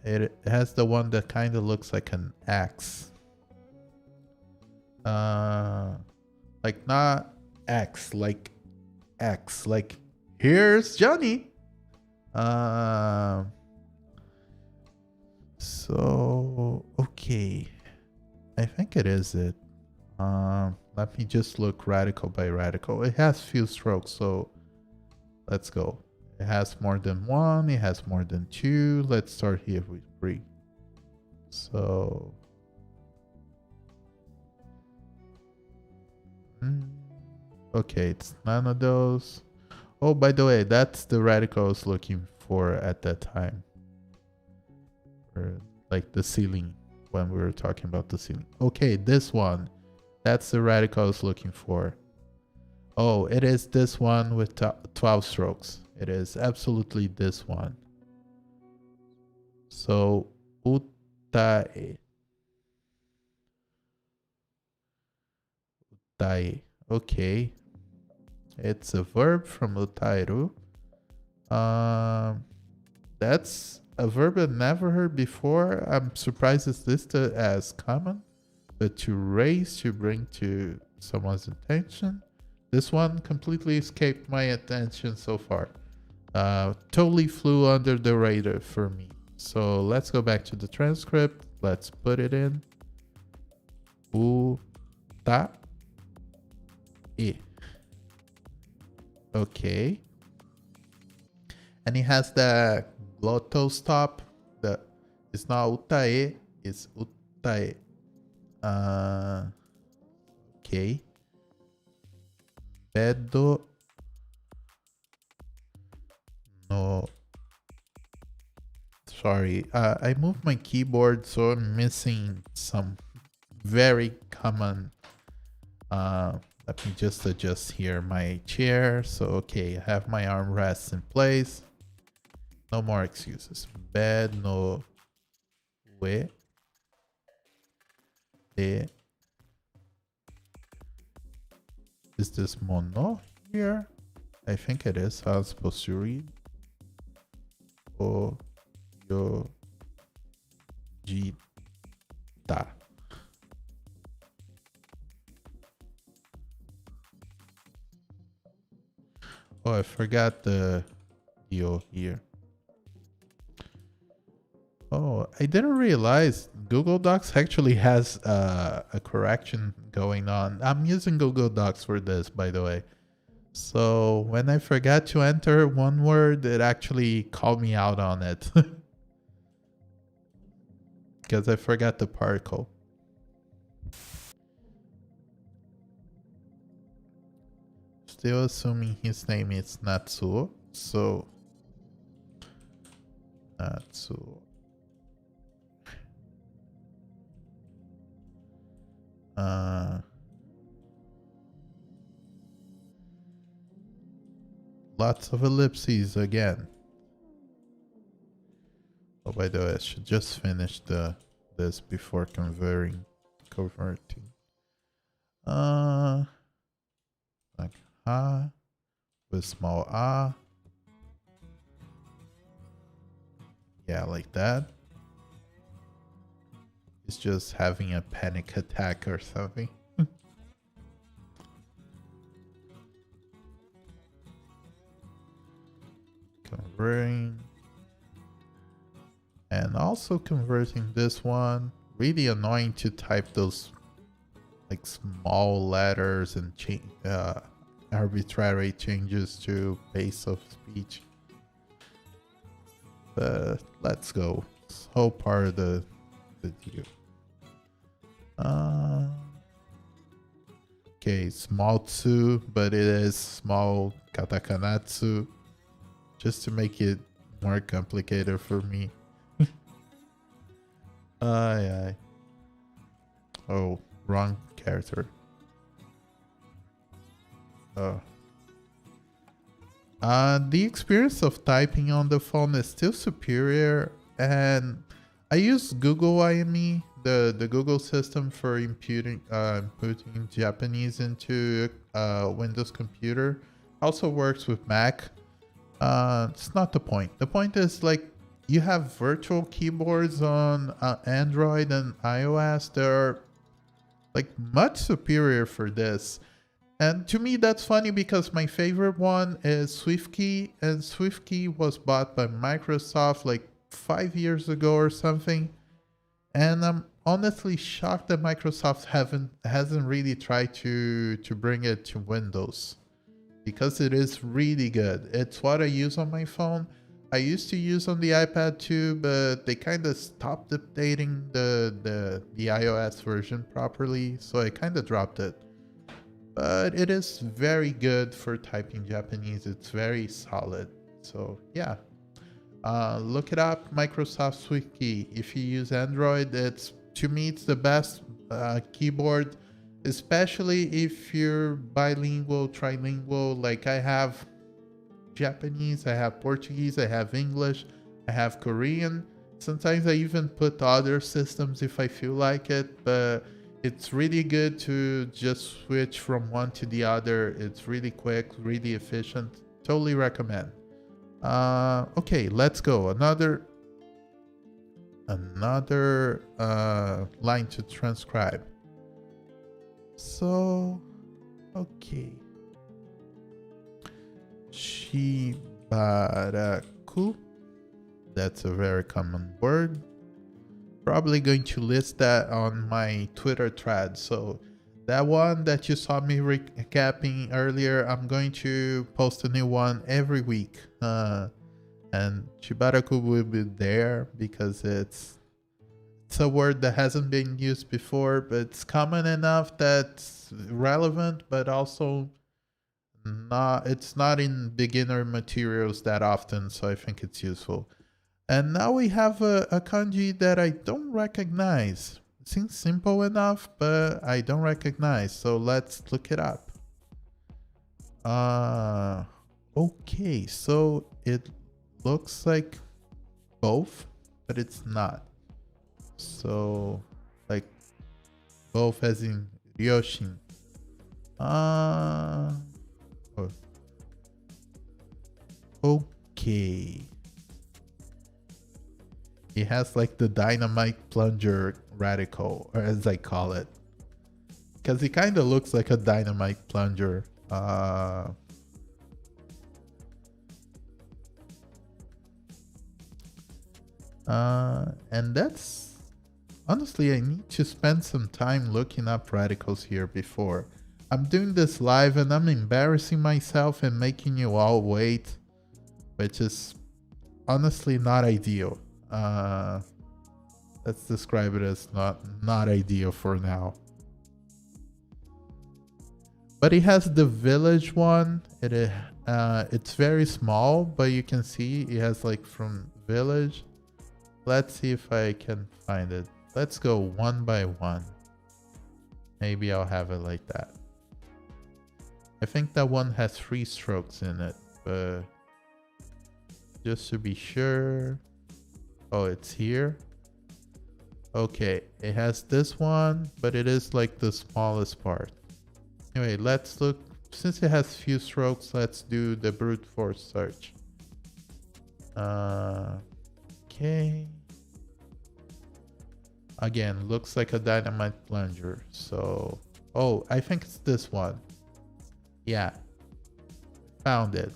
It has the one that kind of looks like an axe. Like not axe, like X. Like, here's Johnny. So, okay. I think it is it. Let me just look radical by radical. It has few strokes, so let's go. It has more than one, it has more than two. Let's start here with 3. So, okay, it's none of those. Oh, by the way, that's the radical I was looking for at that time. Or like the ceiling, when we were talking about the ceiling. Okay, this one. That's the radical I was looking for. Oh, it is this one with 12 strokes. It is absolutely this one. So, utae. Utae. Okay. It's a verb from utairu. That's a verb I've never heard before. I'm surprised it's listed as common. But to raise, to bring to someone's attention. This one completely escaped my attention so far. Totally flew under the radar for me. So let's go back to the transcript. Let's put it in. Uta e. Okay. And it has the glottal stop. It's not utae, it's utae. Okay. Pedo no. Sorry, I moved my keyboard, so I'm missing some very common. Let me just adjust here my chair. So okay, I have my armrests in place. No more excuses. Bed no we. Is this mono here? I think it is how I'm supposed to read. O yo jita. Oh, I forgot the yo here. Oh, I didn't realize Google Docs actually has a correction going on. I'm using Google Docs for this, by the way. So when I forgot to enter one word, it actually called me out on it. Because I forgot the particle. Still assuming his name is Natsuo. So, Natsuo. Lots of ellipses again. Oh, by the way, I should just finish this before converting. Like ha with small a. Yeah, like that. It's just having a panic attack or something. Converting. And also converting this one. Really annoying to type those like small letters and arbitrary changes to pace of speech. But let's go. It's whole part of the video. Okay, small tsu, but it is small katakanatsu, just to make it more complicated for me. Aye. Oh, wrong character. Oh. The experience of typing on the phone is still superior, and I use Google IME, the Google system for inputting Japanese into Windows computer. Also works with Mac. It's not the point. The point is, like, you have virtual keyboards on Android and iOS. They're like much superior for this. And to me, that's funny because my favorite one is SwiftKey, and SwiftKey was bought by Microsoft like 5 years ago or something. And I'm honestly shocked that Microsoft hasn't really tried to bring it to Windows, because it is really good. It's what I use on my phone. I used to use on the iPad too, but they kind of stopped updating the iOS version properly, so I kind of dropped it. But it is very good for typing Japanese. It's very solid. So yeah, look it up, Microsoft SwiftKey. If you use Android, to me it's the best keyboard, especially if you're bilingual, trilingual. Like I have Japanese, I have Portuguese, I have English, I have Korean. Sometimes I even put other systems if I feel like it, but it's really good to just switch from one to the other. It's really quick, really efficient. Totally recommend. Okay, let's go. Another line to transcribe. So, okay. Shibaraku. That's a very common word. Probably going to list that on my Twitter thread. So that one that you saw me recapping earlier, I'm going to post a new one every week. And Shibaraku will be there because it's a word that hasn't been used before, but it's common enough that's relevant, but also it's not in beginner materials that often, so I think it's useful. And now we have a kanji that I don't recognize. It seems simple enough, but I don't recognize. So let's look it up. Okay, so it looks like both, but it's not. So like both as in Ryoshin. Okay. He has like the dynamite plunger radical, or as I call it, because he kind of looks like a dynamite plunger. And that's honestly, I need to spend some time looking up radicals here before. I'm doing this live and I'm embarrassing myself and making you all wait, which is honestly not ideal. Let's describe it as not ideal for now. But it has the village one. It's very small, but you can see it has like from village. Let's see if I can find it. Let's go one by one. Maybe I'll have it like that. I think that one has 3 strokes in it, but just to be sure. Oh, it's here. Okay, it has this one, but it is like the smallest part. Anyway, let's look. Since it has few strokes, let's do the brute force search. Okay. Again, looks like a dynamite plunger. So, oh, I think it's this one. Yeah, found it.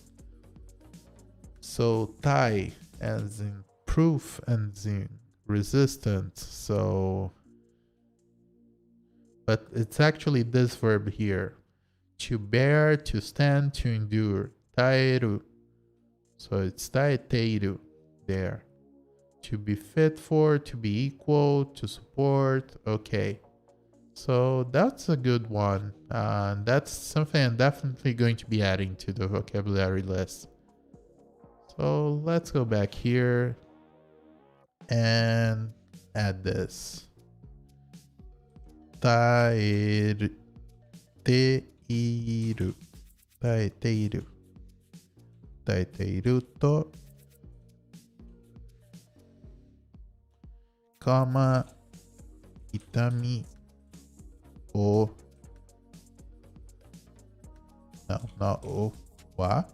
So tai as in proof and in resistance. So, but it's actually this verb here: to bear, to stand, to endure. Taeru. So it's taeteiru there. To be fit for, to be equal, to support. Okay. So that's a good one. That's something I'm definitely going to be adding to the vocabulary list. So let's go back here and add this. Taeru. Taeteiru. Taeteiru. Taeteiru to kama itami o no o wa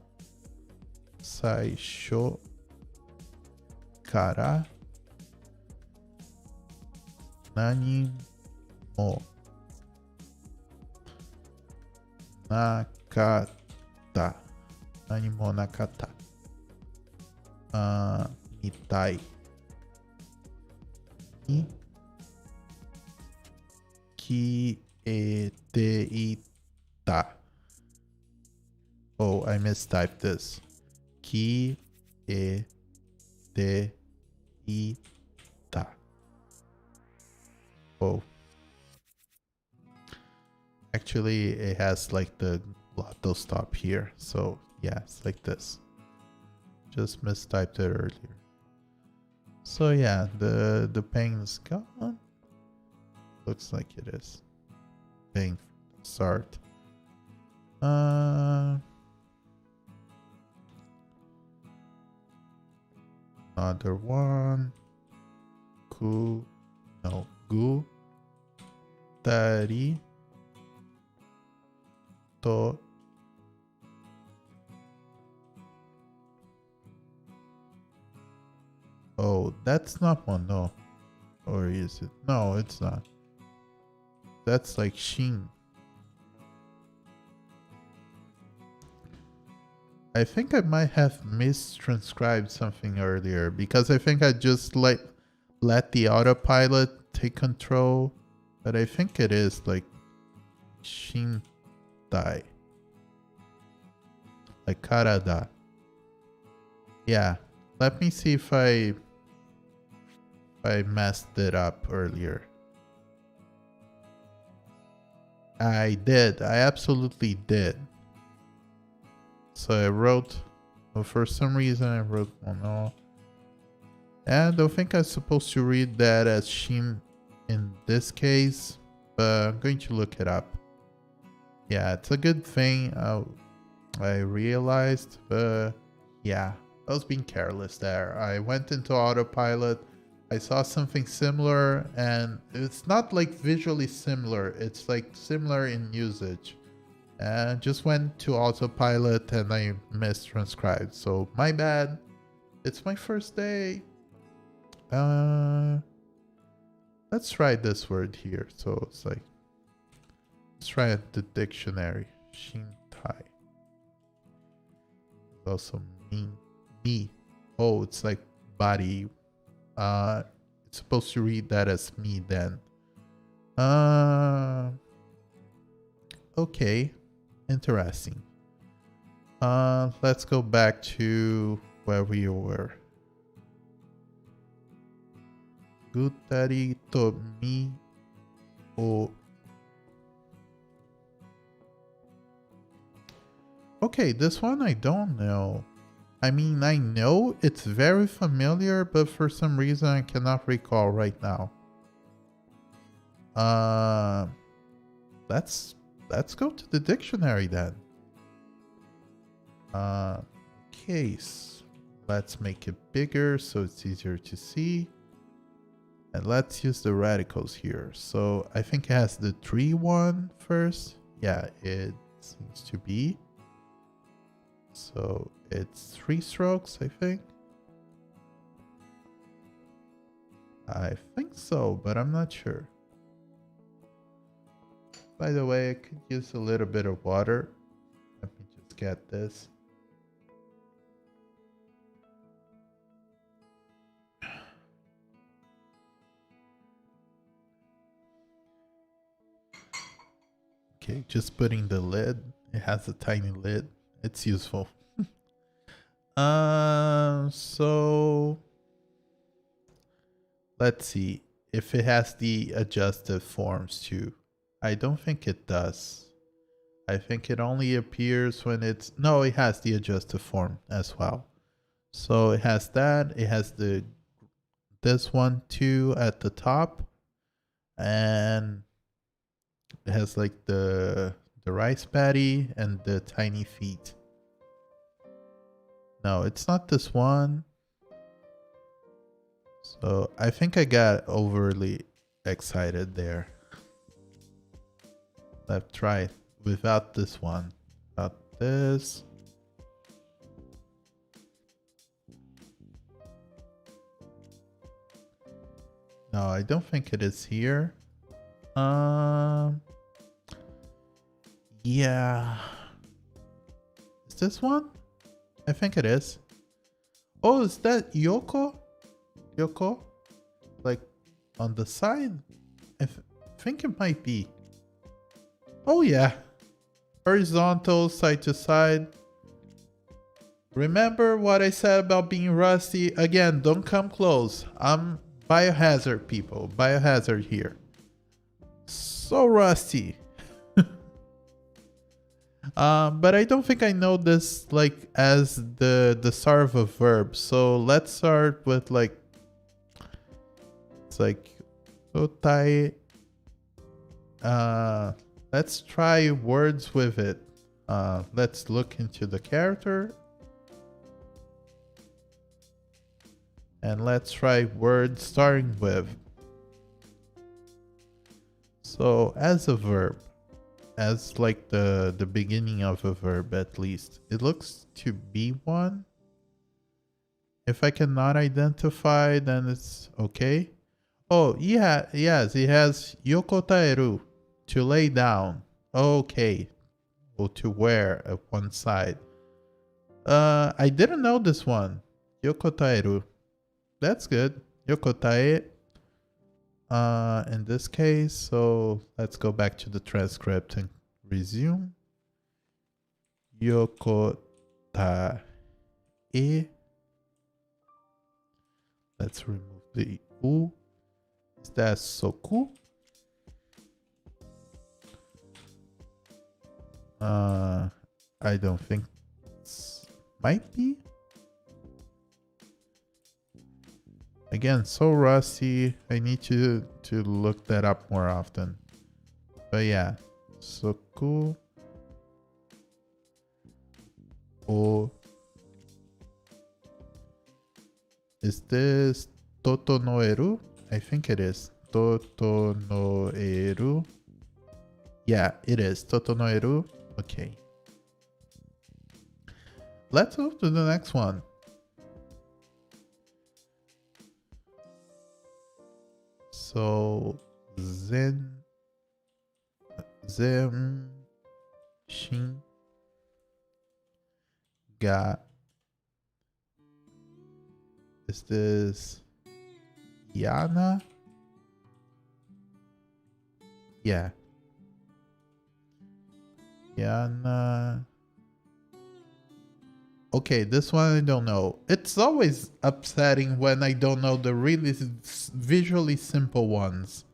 saisho kara nani mo Nakata. Nani mo nakata. Mitai. Ni Kiete-ita. Oh, I mistyped this. Kiete-ita. Oh. Actually, it has like the glottal stop here. So yeah, it's like this. Just mistyped it earlier. So yeah, the pain is gone. Looks like it is. Pain start. Another one. Gu tari to oh, that's not one, no. Or is it? No, it's not. That's like Shin. I think I might have mistranscribed something earlier because I think I just let the autopilot take control. But I think it is like Shintai. Like Karada. Yeah. Let me see if I messed it up earlier. I did. I absolutely did. So I wrote, well, for some reason I wrote mono. And I don't think I'm supposed to read that as Shin in this case, but I'm going to look it up. Yeah, it's a good thing I realized, but yeah, I was being careless there. I went into autopilot. I saw something similar, and it's not like visually similar. It's like similar in usage. And just went to autopilot and I mistranscribed. So my bad. It's my first day. Let's try this word here. So it's like, let's try the dictionary. Shintai. Also me. Oh, it's like body. It's supposed to read that as me then. Okay. Interesting. Let's go back to where we were. Gutari to mi o. Okay, this one I don't know. I mean, I know it's very familiar, but for some reason I cannot recall right now. Let's go to the dictionary then. Case. Let's make it bigger so it's easier to see. And let's use the radicals here. So I think it has the 3-1 first. Yeah, it seems to be. So it's 3 strokes, I think. I think so, but I'm not sure. By the way, I could use a little bit of water. Let me just get this. Okay, just putting the lid. It has a tiny lid. It's useful. So let's see if it has the adjusted forms too. I don't think it does. I think it only appears when it's... No, it has the adjusted form as well. So it has that. It has this one too at the top. And it has like the rice patty and the tiny feet. No, it's not this one. So I think I got overly excited there. Let's try it without this one. Without this. No, I don't think it is here. Yeah. Is this one? I think it is. Oh, is that Yoko? Yoko? Like on the side? I think it might be. Oh yeah. Horizontal, side to side. Remember what I said about being rusty? Again, don't come close. I'm biohazard, people. Biohazard here. So rusty. But I don't think I know this like as the start of a verb. So let's start with like, it's like otai. Let's try words with it. Let's look into the character. And let's try words starting with. So as a verb, as like the beginning of a verb at least, it looks to be one. If I cannot identify, then it's okay. Oh yeah, yes, it has yokotaeru, to lay down. Okay, or to wear at one side. I didn't know this one. Yokotaeru. That's good. Yokotae. In this case, so let's go back to the transcript and resume. Yokotae. Let's remove the u. Is that soku? I don't think it's might be. Again, so rusty. I need to look that up more often. But yeah, soku o. Is this totonoeru? I think it is. Totonoeru. Yeah, it is. Totonoeru. Okay. Let's move to the next one. So, shin, ga. Is this Yana? Yeah. Yana. Okay, this one I don't know. It's always upsetting when I don't know the really visually simple ones.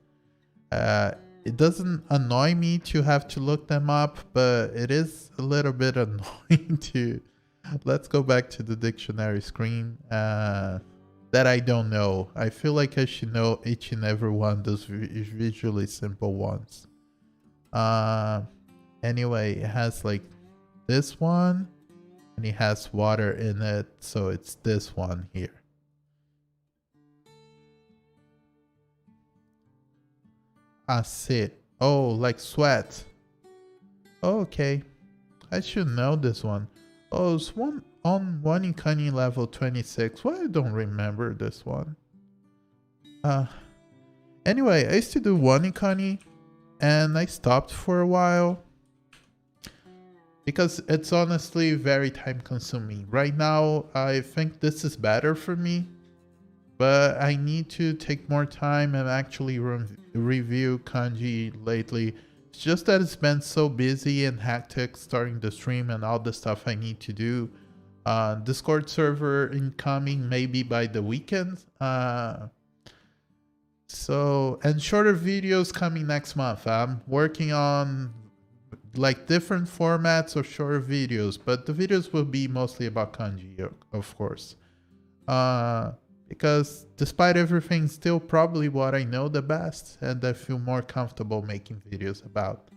It doesn't annoy me to have to look them up, but it is a little bit annoying to... Let's go back to the dictionary screen. That I don't know. I feel like I should know each and every one of those visually simple ones. Anyway, it has like this one. And it has water in it, so it's this one here. Sit. Oh, like sweat. Oh, okay. I should know this one. Oh, it's one on Wanikani level 26. Why I don't remember this one? Anyway, I used to do Wanikani and I stopped for a while. Because it's honestly very time consuming. Right now, I think this is better for me. But I need to take more time and actually review kanji lately. It's just that it's been so busy and hectic starting the stream and all the stuff I need to do. Discord server incoming maybe by the weekend. So, and shorter videos coming next month. I'm working on like different formats of shorter videos, but the videos will be mostly about kanji, of course. Because despite everything, still probably what I know the best and I feel more comfortable making videos about.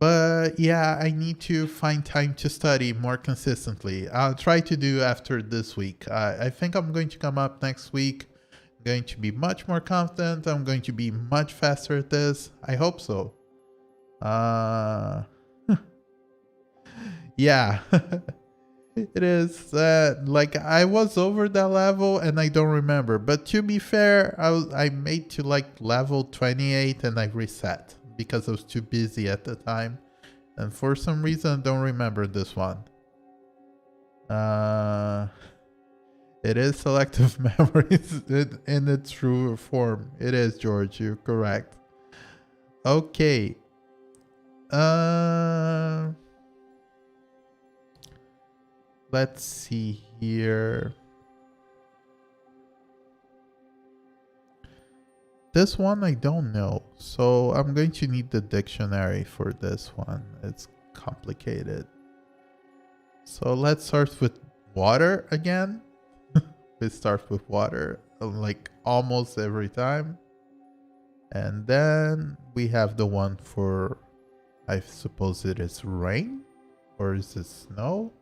But yeah, I need to find time to study more consistently. I'll try to do after this week. I think I'm going to come up next week. I'm going to be much more confident. I'm going to be much faster at this. I hope so. Yeah. It is like I was over that level and I don't remember, but to be fair, I made to like level 28 and I reset because I was too busy at the time. And for some reason, I don't remember this one. It is selective memories in its true form. It is, George. You're correct. Okay. Let's see here. This one I don't know, so I'm going to need the dictionary for this one. It's complicated. So let's start with water again. We start with water like almost every time. And then we have the one for, I suppose it is rain, or is it snow?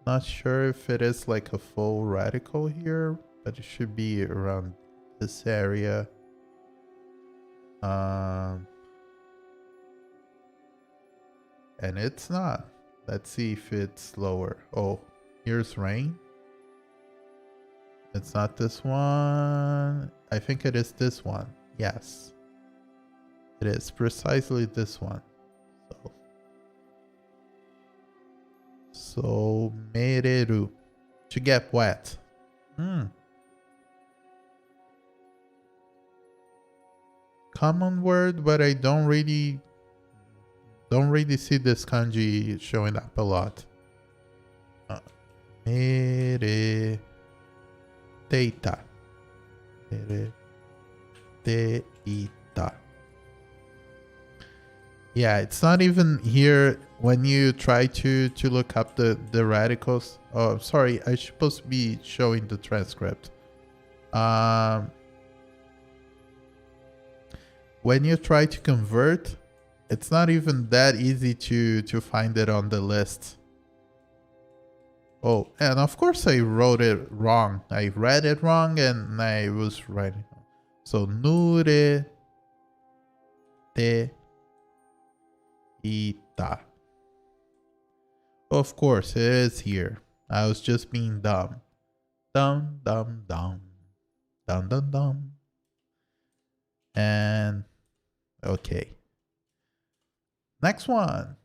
Not sure if it is like a full radical here, but it should be around this area. And it's not. Let's see if it's lower. Oh, here's rain. It's not this one. I think it is this one. Yes. It is precisely this one. So mereru, to get wet. Common word, but I don't really see this kanji showing up a lot. Mere teita. Mere teita. Yeah, it's not even here when you try to look up the radicals. Oh, sorry, I'm supposed to be showing the transcript. When you try to convert, it's not even that easy to find it on the list. Oh, and of course I wrote it wrong. I read it wrong and I was writing. So nure te ita. Of course it is here. I was just being dumb. Dumb, dumb, dumb. Dumb, dumb, dumb. And okay. Next one.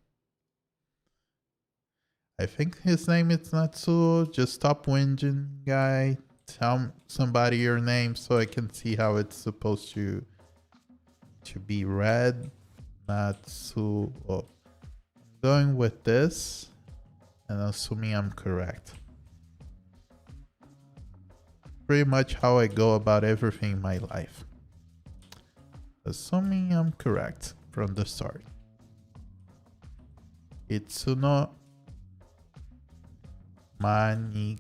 I think his name is Natsuo. Just stop whinging, guy. Tell somebody your name so I can see how it's supposed to be read. Natsuo. I'm going with this and assuming I'm correct. Pretty much how I go about everything in my life. Assuming I'm correct from the start. Itsuno manika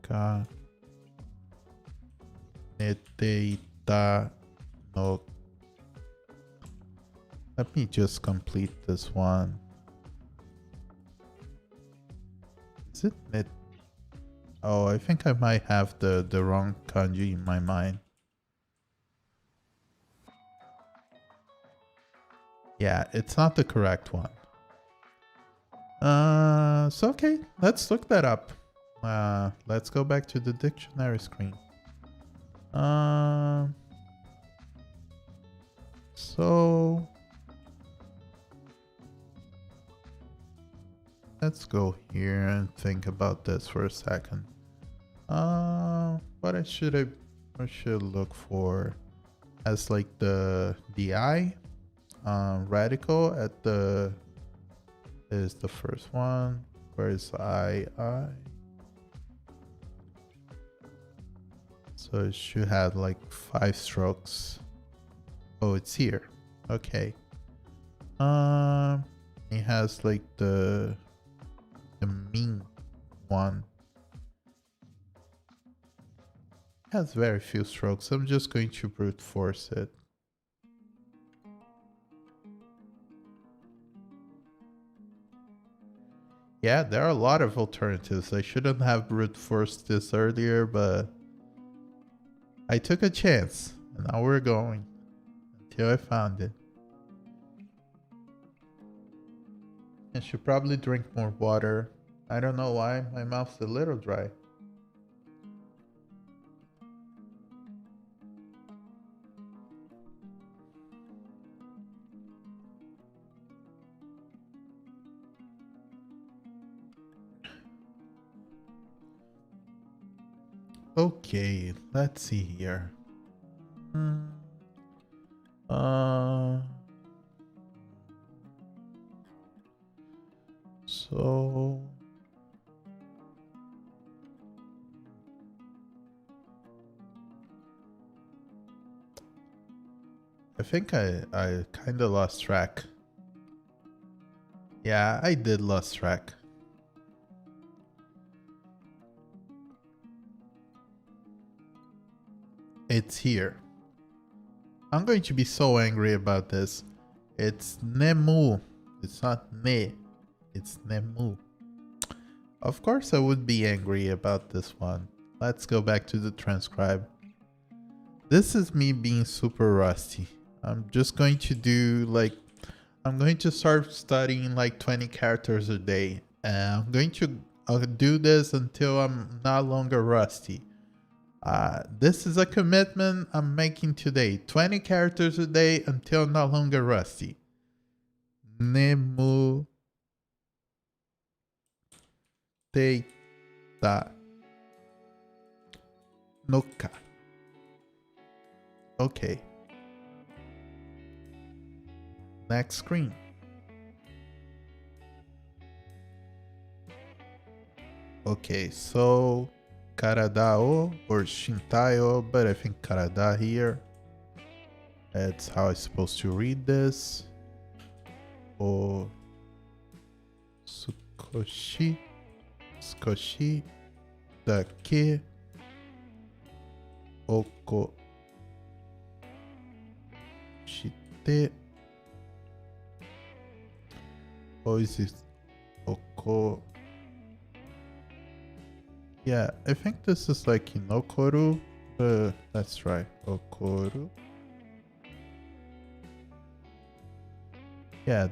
ka neteita no. Let me just complete this one. Is it net? Oh, I think I might have the wrong kanji in my mind. Yeah, it's not the correct one. So okay, let's look that up. Let's go back to the dictionary screen. So let's go here and think about this for a second. What should I should look for as like the I radical at the is the first one. Where is I? So it should have like 5 strokes. Oh, it's here. Okay. It has like the mean one. It has very few strokes. I'm just going to brute force it. Yeah, there are a lot of alternatives. I shouldn't have brute forced this earlier, but I took a chance, and now we're going until I found it. I should probably drink more water. I don't know why, my mouth's a little dry. Okay, let's see here. Uh, so I think I kind of lost track. Yeah, I did lost track. It's here. I'm going to be so angry about this. It's Nemu. It's not Ne. It's Nemu. Of course I would be angry about this one. Let's go back to the transcribe. This is me being super rusty. I'm just going to do like, I'm going to start studying like 20 characters a day. And I'm going to do this until I'm not longer rusty. This is a commitment I'm making today. 20 characters a day until I'm no longer rusty. Nemu teita noka. Okay. Next screen. Okay, so Karada o or Shintai o, but I think Karada here. That's how I'm supposed to read this. O Sukoshi dake oko shite. Or is it oko? Yeah, I think this is like Inokoru, but that's right, Okoru. Yeah,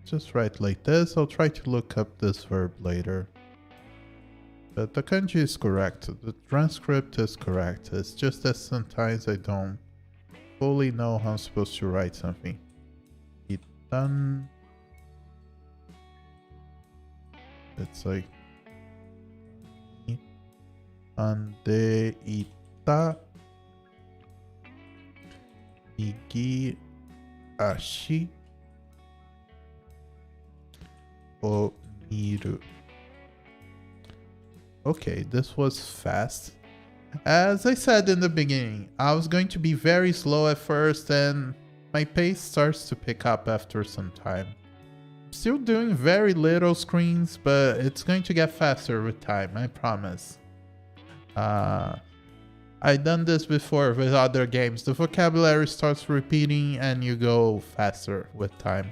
just write like this. I'll try to look up this verb later. But the kanji is correct. The transcript is correct. It's just that sometimes I don't fully know how I'm supposed to write something. Itan. It's like ande ita igi ashi o miru. Okay, this was fast. As I said in the beginning, I was going to be very slow at first and my pace starts to pick up after some time. Still doing very little screens, but it's going to get faster with time, I promise. I've done this before with other games. The vocabulary starts repeating and you go faster with time.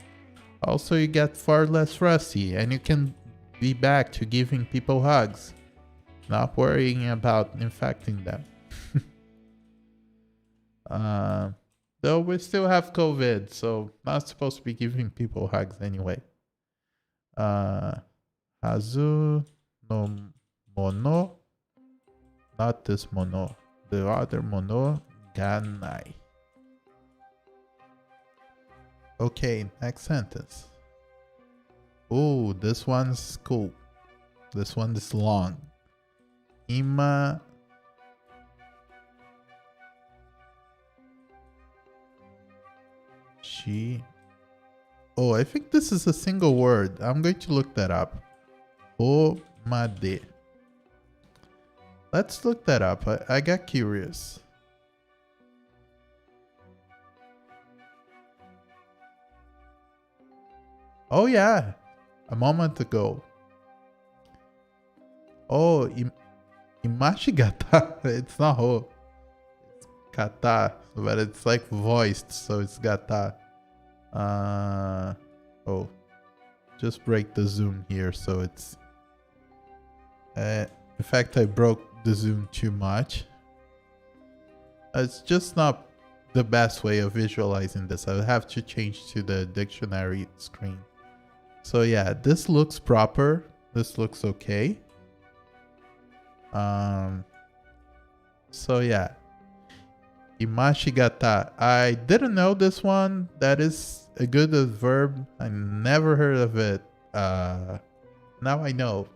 Also, you get far less rusty and you can be back to giving people hugs, not worrying about infecting them. Though we still have COVID, so not supposed to be giving people hugs anyway. Hazu no mono, not this mono, the other mono ga nai. Okay, next sentence. Oh, this one's cool. This one is long. Ima she. Oh, I think this is a single word. I'm going to look that up. Omade. Let's look that up. I got curious. Oh yeah, a moment ago. Oh, imashigata. It's not ho. It's kata, but it's like voiced, so it's gata. Oh, just break the zoom here so it's in fact I broke the zoom too much. It's just not the best way of visualizing this. I would have to change to the dictionary screen. So yeah, this looks proper. This looks okay. So yeah, imashigata. I didn't know this one. That is a good verb. I never heard of it. Now I know.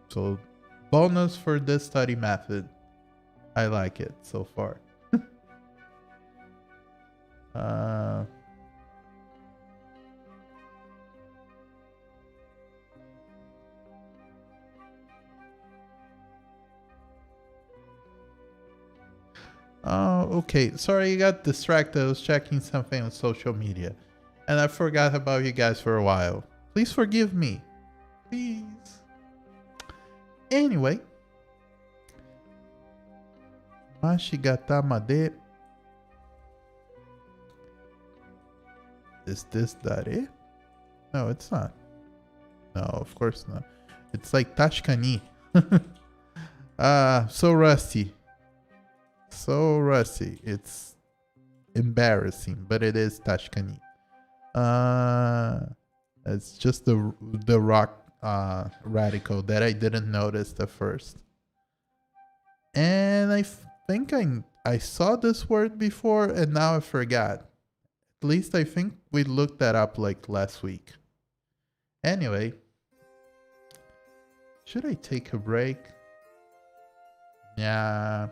So bonus for this study method. I like it so far. Oh, okay. Sorry, I got distracted. I was checking something on social media. And I forgot about you guys for a while. Please forgive me. Please. Anyway. Machina. Is this dare? No, it's not. No, of course not. It's like Tashkani. So rusty. So rusty. It's embarrassing, but it is Tashkani. It's just the rock radical that I didn't notice at first. And I think I saw this word before and now I forgot. At least I think we looked that up like last week. Anyway, should I take a break? Yeah.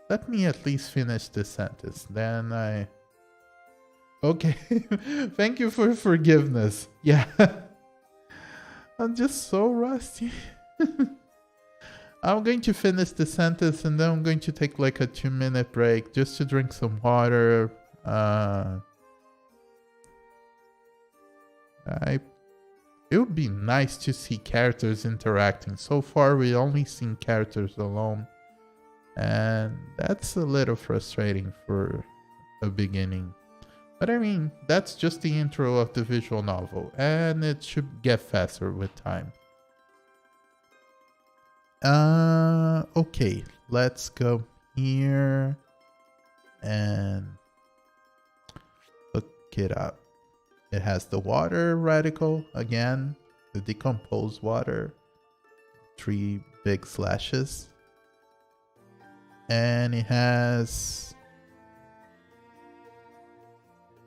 Let me at least finish this sentence. Then I... Okay. Thank you for forgiveness. Yeah. I'm just so rusty. I'm going to finish the sentence and then I'm going to take like a 2-minute break just to drink some water. It would be nice to see characters interacting. So far, we only seen characters alone. And that's a little frustrating for a beginning. But I mean, that's just the intro of the visual novel. And it should get faster with time. Okay, let's go here and look it up. It has the water radical again, the decomposed water, 3 big slashes, and it has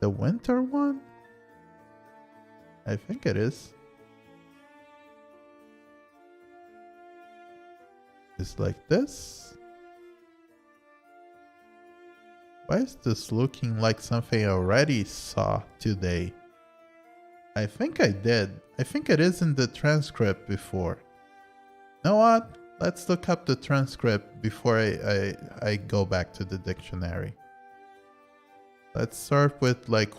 the winter one. I think it is. It's like this. Why is this looking like something I already saw today? I think I did. I think it is in the transcript before. You know what? Let's look up the transcript before I go back to the dictionary. Let's start with like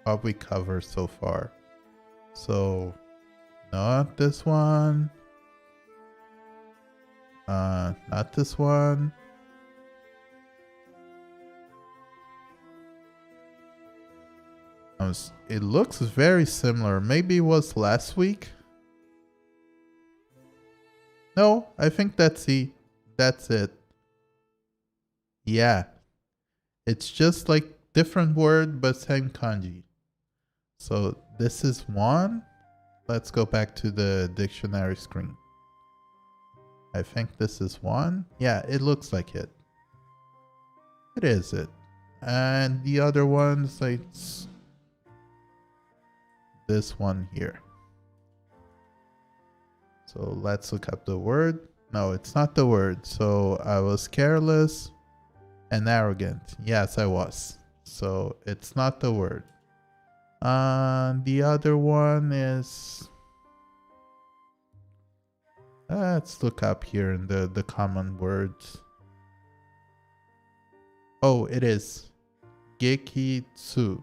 what we covered so far. So, not this one. Not this one. It looks very similar. Maybe it was last week. No, I think that's it. Yeah. It's just like different word but same kanji. So this is one. Let's go back to the dictionary screen. I think this is one. Yeah, it looks like it. It is it. And the other one's like this one here. So let's look up the word. No, it's not the word. So I was careless and arrogant. Yes, I was. So it's not the word. The other one is... let's look up here in the common words. Oh, it is gekitsu.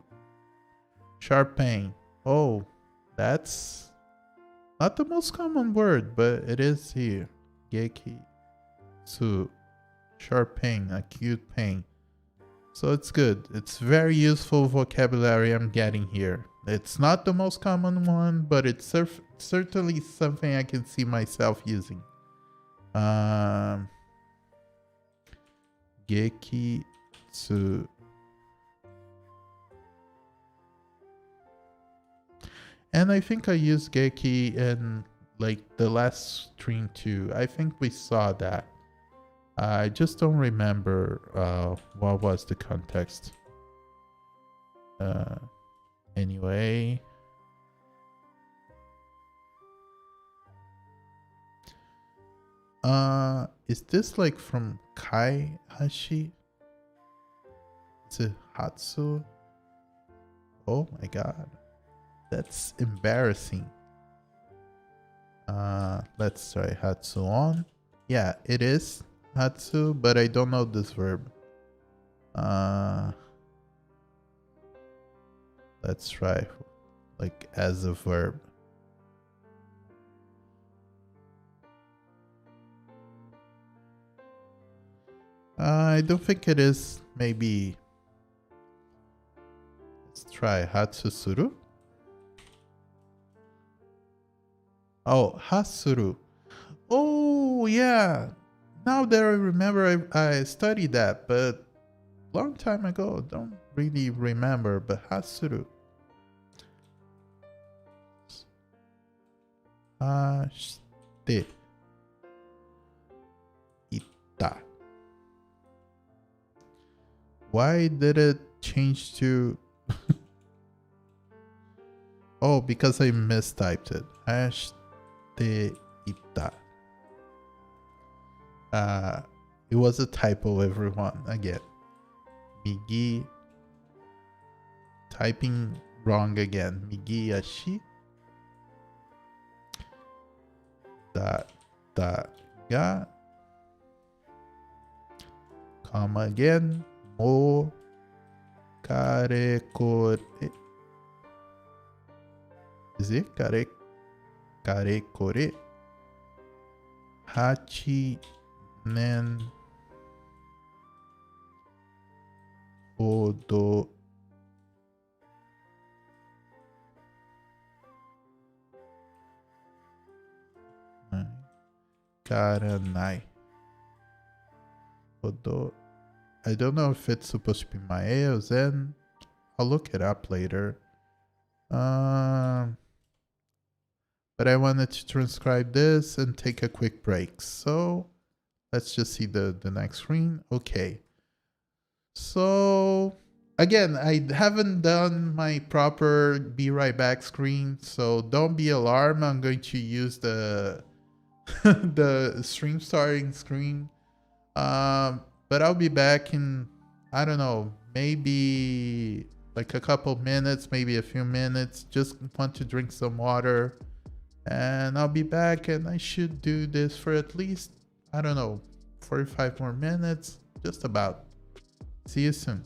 Sharp pain. Oh, that's not the most common word, but it is here. Gekitsu. Sharp pain, acute pain. So it's good. It's very useful vocabulary I'm getting here. It's not the most common one, but it's certainly something I can see myself using. Gekitsu. And I think I used Geki in like the last stream too. I think we saw that. I just don't remember what was the context. Anyway. Is this like from Kai Hashi? Is it Hatsu? Oh my god. That's embarrassing. Let's try Hatsu on. Yeah, it is Hatsu, but I don't know this verb. Let's try like as a verb. I don't think it is. Maybe. Let's try Hatsu suru. Oh, Hasuru. Oh, yeah. Now that I remember, I studied that, but long time ago. Don't really remember, but Hasuru. Hashite. Ita. Why did it change to... Oh, because I mistyped it. Hashite ita. It was a typo, everyone. Again. Migi. Typing wrong again. Migi ashi. Da ga. Comma again. Mo kare kore. Is it kare kore? Hachi nen hodo karanai. Hodo. I don't know if it's supposed to be mae or zen. I'll look it up later. But I wanted to transcribe this and take a quick break. So let's just see the next screen. Okay. So again, I haven't done my proper be right back screen. So don't be alarmed. I'm going to use the the stream starting screen. But I'll be back in, I don't know, maybe like a couple minutes, maybe a few minutes. Just want to drink some water. And I'll be back, and I should do this for at least, I don't know, 45 more minutes. Just about. See you soon.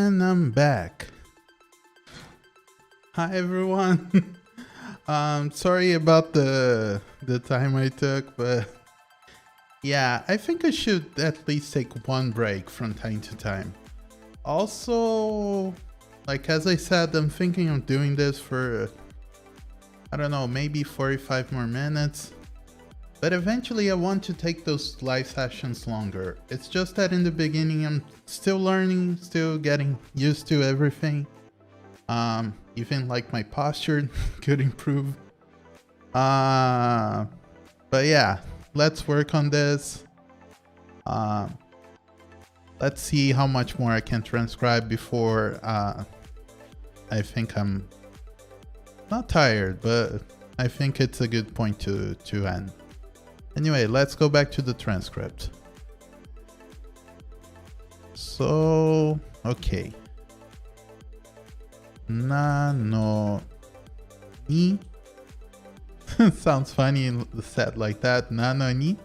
And I'm back. Hi everyone. Sorry about the time I took, but yeah, I think I should at least take one break from time to time. Also, like as I said, I'm thinking of doing this for, I don't know, maybe 45 more minutes. But eventually I want to take those live sessions longer. It's just that in the beginning I'm still learning, still getting used to everything. Even like my posture could improve. But yeah, let's work on this. Let's see how much more I can transcribe before I think I'm not tired, but I think it's a good point to end. Anyway, let's go back to the transcript. So, okay. Na no ni. Sounds funny said like that. Na no ni.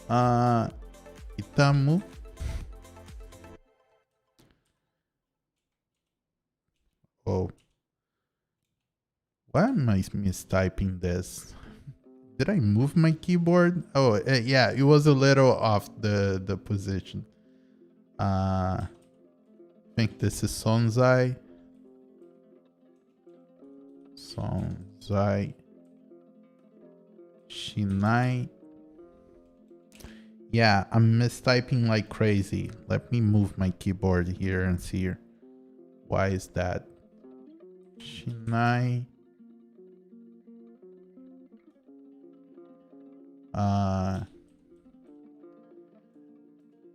Itamu. Oh. Why am I mistyping this? Did I move my keyboard? Oh, yeah, it was a little off the position. I think this is Sonzai. Sonzai. Shinai. Yeah, I'm mistyping like crazy. Let me move my keyboard here and see. Why is that? Shinai.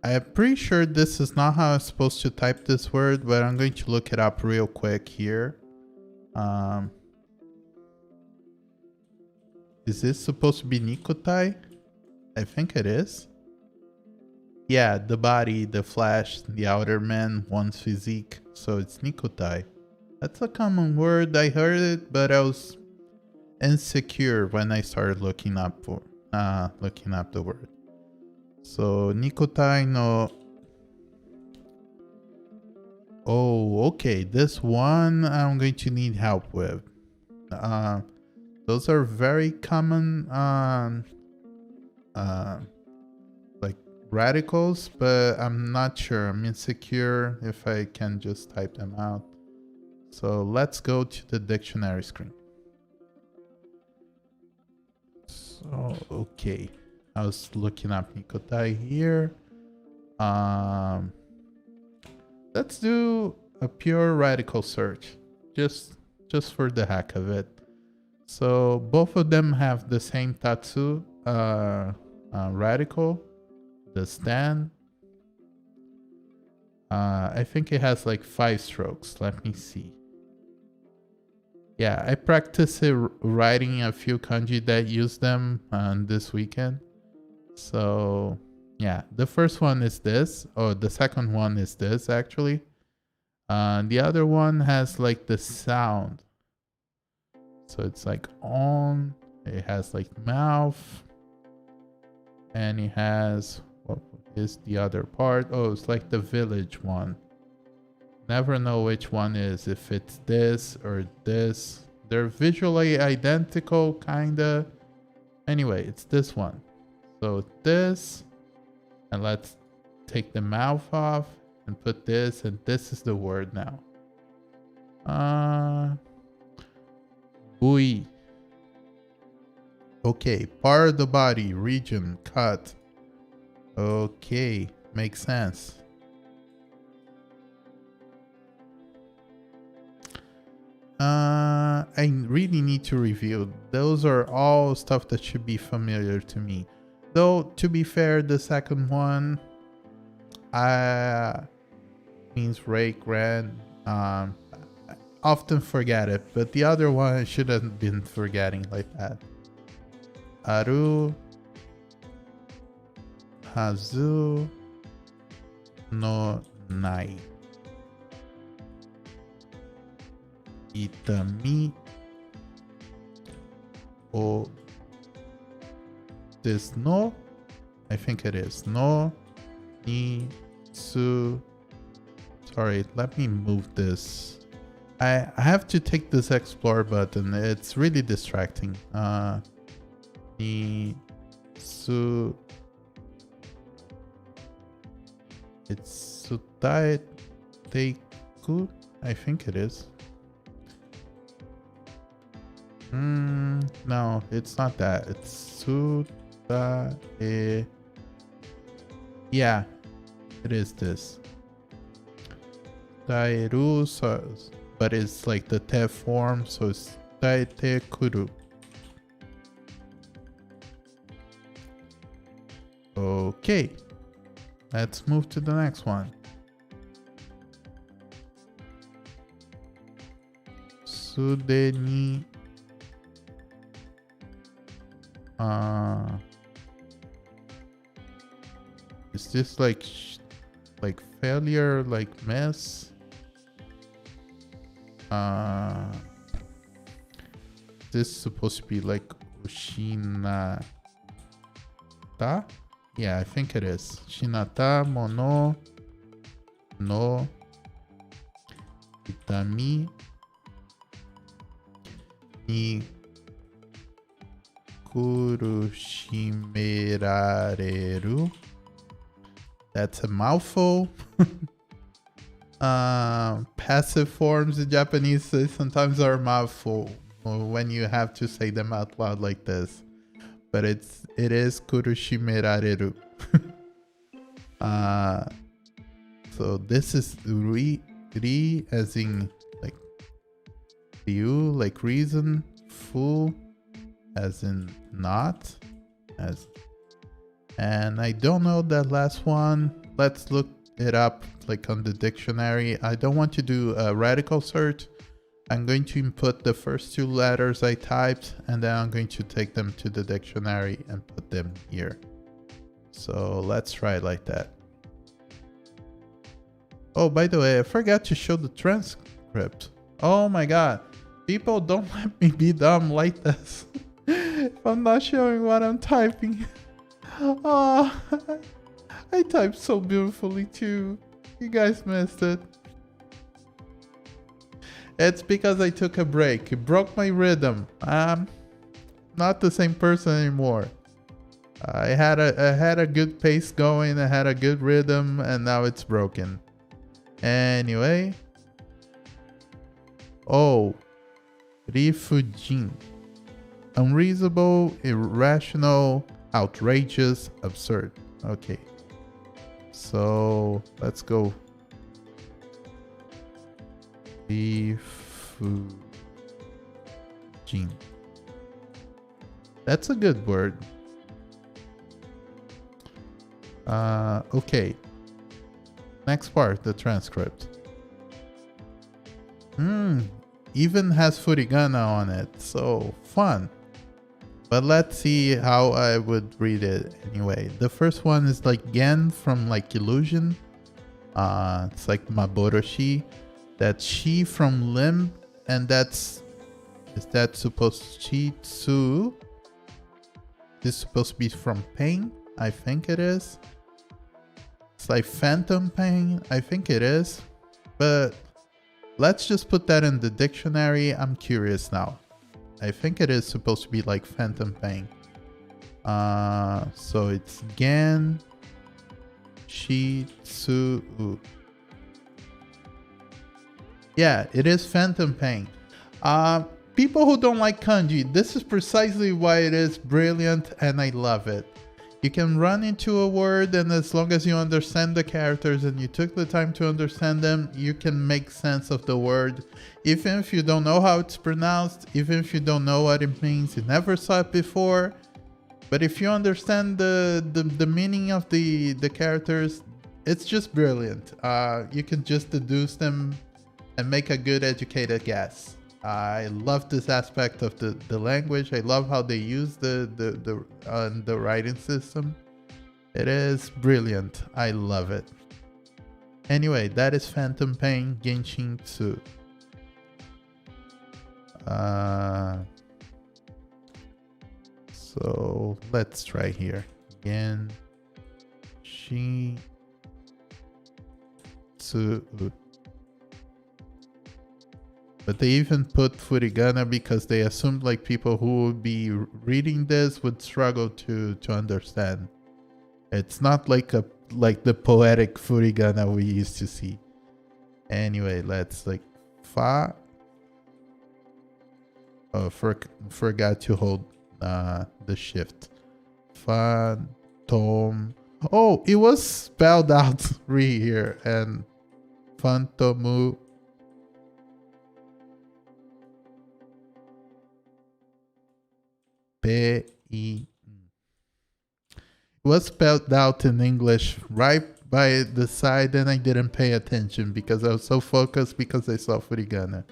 I'm pretty sure this is not how I'm supposed to type this word, but I'm going to look it up real quick here. Is this supposed to be Nikotai? I think it is. Yeah, the body, the flesh, the outer man, one's physique. So it's Nikotai. That's a common word. I heard it, but I was insecure when I started looking up the word. So Nikotai no. Oh, okay. This one I'm going to need help with. Those are very common like radicals, but I'm not sure. I'm insecure if I can just type them out. So let's go to the dictionary screen. So, okay. I was looking up Nikotai here. Let's do a pure radical search, just for the heck of it. So both of them have the same tatsu radical, the stand. I think it has like 5 strokes. Let me see. Yeah, I practiced writing a few kanji that use them this weekend. So yeah, the first one is this. Oh, the second one is this actually. The other one has like the sound. So it's like on, it has like mouth, and it has, what is the other part? Oh, it's like the village one. Never know which one is, if it's this or this. They're visually identical, kinda. Anyway, it's this one. So this, and let's take the mouth off and put this, and this is the word now. Bui. Okay, part of the body, region, cut. Okay, makes sense. I really need to review. Those are all stuff that should be familiar to me. Though, to be fair, the second one means Ray Grand. I often forget it, but the other one I should have been forgetting like that. Aru Hazu no Nai. Itami o this no, I think it is no ni su Sorry, let me move this. I have to take this explore button. It's really distracting. It's Sutai Teiku, I think it is. No, it's not that. It's Sutai. Yeah, it is this. Tairu, but it's like the te form, so it's Taite Kuru. Okay, let's move to the next one. Sude ni is this like failure, like mess? This is supposed to be like Ushinata? Yeah, I think it is. Shinata mono no itami ni kurushimereru. That's a mouthful. Passive forms in Japanese sometimes are a mouthful when you have to say them out loud like this. But it is kurushimereru. So this is ri as in like ryu, like reason, fu as in not, and I don't know that last one. Let's look it up like on the dictionary. I don't want to do a radical search. I'm going to input the first two letters I typed, and then I'm going to take them to the dictionary and put them here. So let's try it like that. Oh, by the way, I forgot to show the transcript. Oh my god. People, don't let me be dumb like this. If I'm not showing what I'm typing. Oh, I typed so beautifully too. You guys missed it. It's because I took a break. It broke my rhythm. I'm not the same person anymore. I had a good pace going. I had a good rhythm, and now it's broken. Anyway. Oh, Rifujin. Unreasonable, irrational, outrageous, absurd. Okay. So let's go. Rifujin. That's a good word. Okay. Next part, the transcript. Even has furigana on it, so fun. But let's see how I would read it anyway. The first one is like Gen from like Illusion. It's like Maboroshi. That's She from Limb, and is that supposed to Tsu? This is supposed to be from Pain. I think it is. It's like Phantom Pain. I think it is. But let's just put that in the dictionary. I'm curious now. I think it is supposed to be like Phantom Pain. So it's Gen Shitsu. Yeah, it is Phantom Pain. People who don't like kanji, this is precisely why it is brilliant, and I love it. You can run into a word, and as long as you understand the characters and you took the time to understand them, you can make sense of the word. Even if you don't know how it's pronounced, even if you don't know what it means, you never saw it before. But if you understand the meaning of the characters, it's just brilliant. You can just deduce them and make a good educated guess. I love this aspect of the language. I love how they use the writing system. It is brilliant. I love it. Anyway, that is Phantom Pain Genshin Tsu. So let's try here. Genshin Futsu. But they even put furigana because they assumed like people who would be reading this would struggle to understand. It's not like the poetic furigana we used to see. Anyway, let's like fa. Oh, forgot to hold the shift. Phantom. Oh, it was spelled out re here, and phantomu. P-E. It was spelled out in English right by the side, and I didn't pay attention because I was so focused because I saw furigana.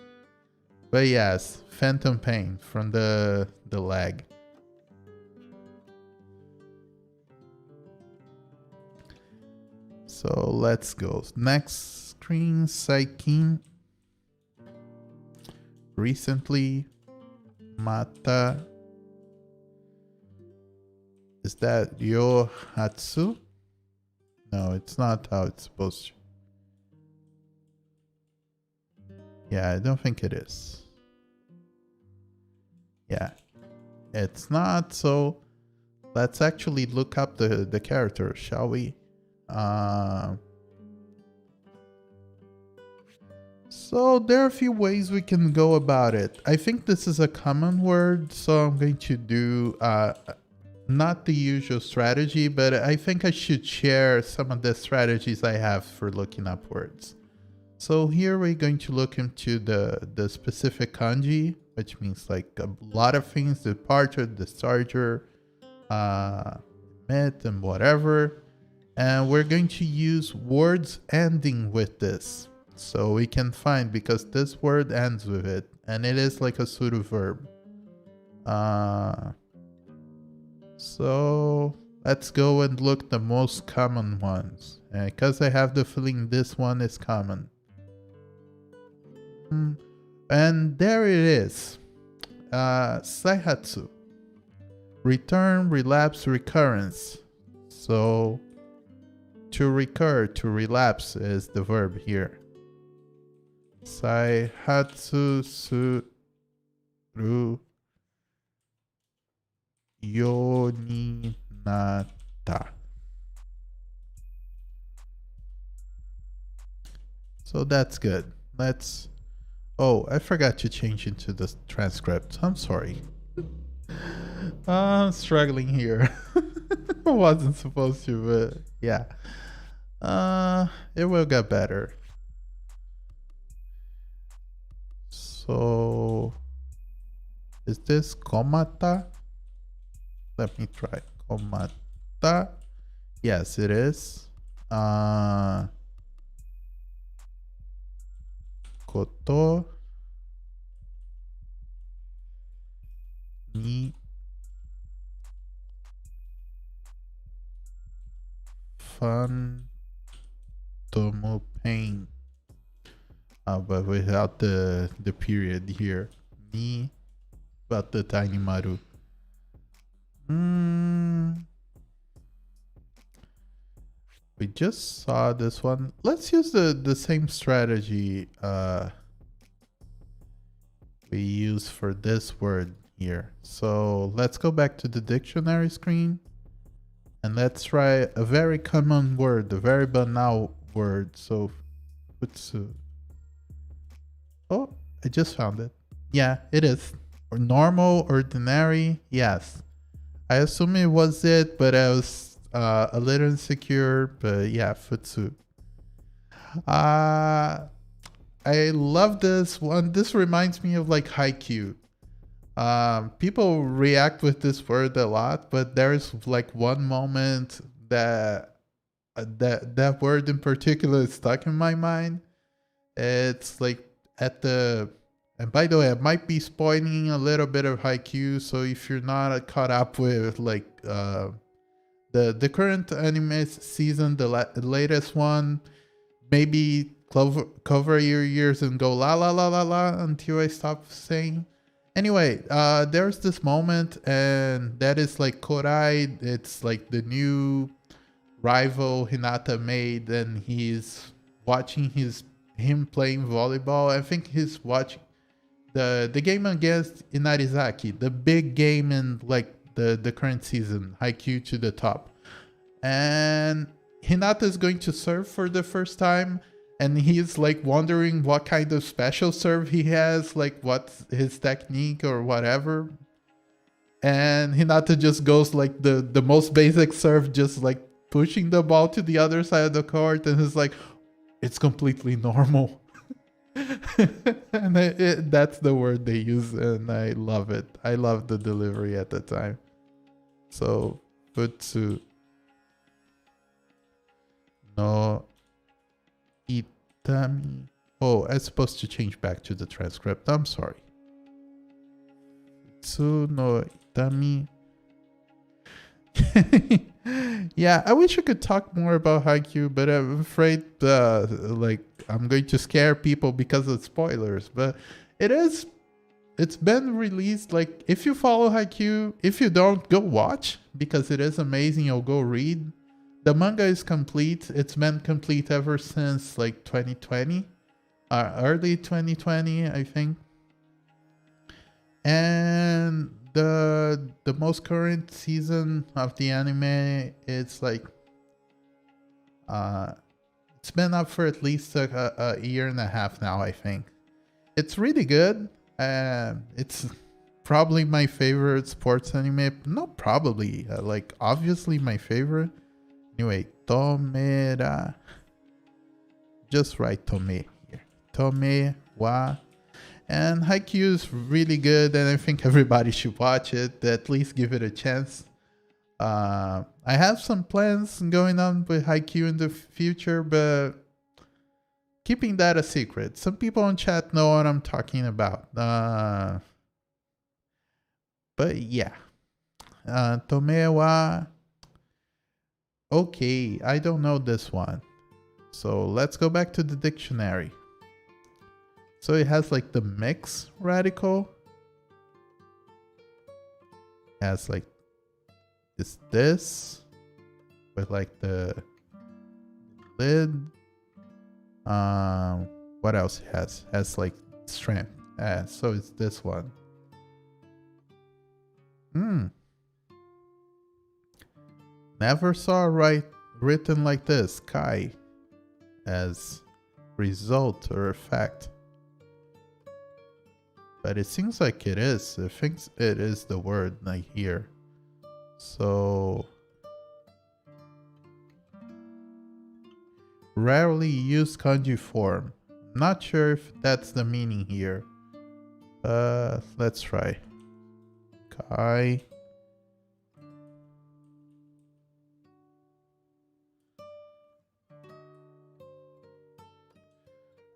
But yes, phantom pain from the leg. So let's go. Next screen, Saikin. Recently, Mata. Is that Yohatsu? No, it's not how it's supposed to. Yeah, I don't think it is. Yeah, it's not. So let's actually look up the character, shall we? So there are a few ways we can go about it. I think this is a common word, so I'm going to do not the usual strategy, but I think I should share some of the strategies I have for looking up words. So here we're going to look into the specific kanji, which means like a lot of things, departure, discharger, myth, and whatever. And we're going to use words ending with this. So we can find, because this word ends with it, and it is like a sort of verb. So let's go and look the most common ones. Because I have the feeling this one is common. And there it is. Saihatsu. Return, relapse, recurrence. So to recur, to relapse is the verb here. Saihatsu suru yo ni natta. So that's good. Let's... Oh, I forgot to change into the transcript. I'm sorry. I'm struggling here. I wasn't supposed to, but yeah. It will get better. So, is this komata? Let me try. Komata. Yes, it is. Koto ni phantom pain. But without the period here. Ni, but the tiny maru. We just saw this one. Let's use the same strategy we use for this word here. So let's go back to the dictionary screen and let's try a very common word, a very banal word. So futsu. Oh, I just found it. Yeah, it is. Or normal, ordinary. Yes. I assume it was it, but I was a little insecure. But yeah, futsu. I love this one. This reminds me of like haiku. People react with this word a lot, but there's like one moment that that word in particular is stuck in my mind. It's like at the... And by the way, I might be spoiling a little bit of haiku, so if you're not caught up with like the current anime season, the latest one, maybe cover your ears and go la la la la la until I stop saying. Anyway, there's this moment, and that is like Korai. It's like the new rival Hinata made, and he's watching him playing volleyball. I think he's watching the game against Inarizaki, the big game in like the current season, Haikyuu to the top. And Hinata is going to serve for the first time, and he's like wondering what kind of special serve he has, like what's his technique or whatever. And Hinata just goes like the most basic serve, just like pushing the ball to the other side of the court, and he's like, it's completely normal. And that's the word they use, and I love it. I love the delivery at the time. So Futsu no Itami. Oh, I'm supposed to change back to the transcript. I'm sorry. Futsu no Itami. Yeah, I wish I could talk more about Haikyuu, but I'm afraid like I'm going to scare people because of spoilers. But it's been released. Like, if you follow Haikyuu, if you don't, go watch, because it is amazing. Or go read. The manga is complete. It's been complete ever since like 2020, early 2020, I think. And the most current season of the anime, it's like it's been up for at least a year and a half now, I think. It's really good. It's probably my favorite sports anime. Not probably, like obviously my favorite. Anyway, Tomera. Just write Tome here. Tome wa. And Haikyuu is really good, and I think everybody should watch it. At least give it a chance. I have some plans going on with Haikyuu in the future, but keeping that a secret. Some people in chat know what I'm talking about. But yeah. Tome wa. Okay, I don't know this one. So let's go back to the dictionary. So it has like the mix radical. It has like this with like the lid. What else it has? It has like strength. So it's this one. Never saw written like this, Kai, as result or effect. But it seems like it is. I think it is the word like here. So rarely used kanji form. Not sure if that's the meaning here. Let's try. Kai.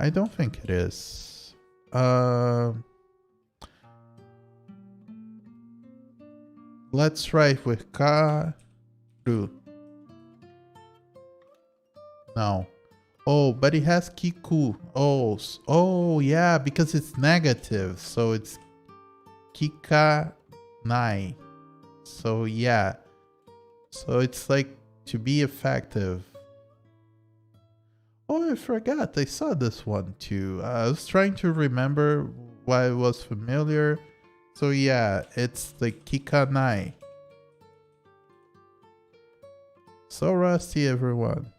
I don't think it is. Let's try with Karu. No. Oh, but it has Kiku. Oh, yeah, because it's negative. So it's Kikanai. So yeah. So it's like to be effective. Oh, I forgot. I saw this one too. I was trying to remember why it was familiar. So yeah, it's the Kikanai. So rusty, everyone.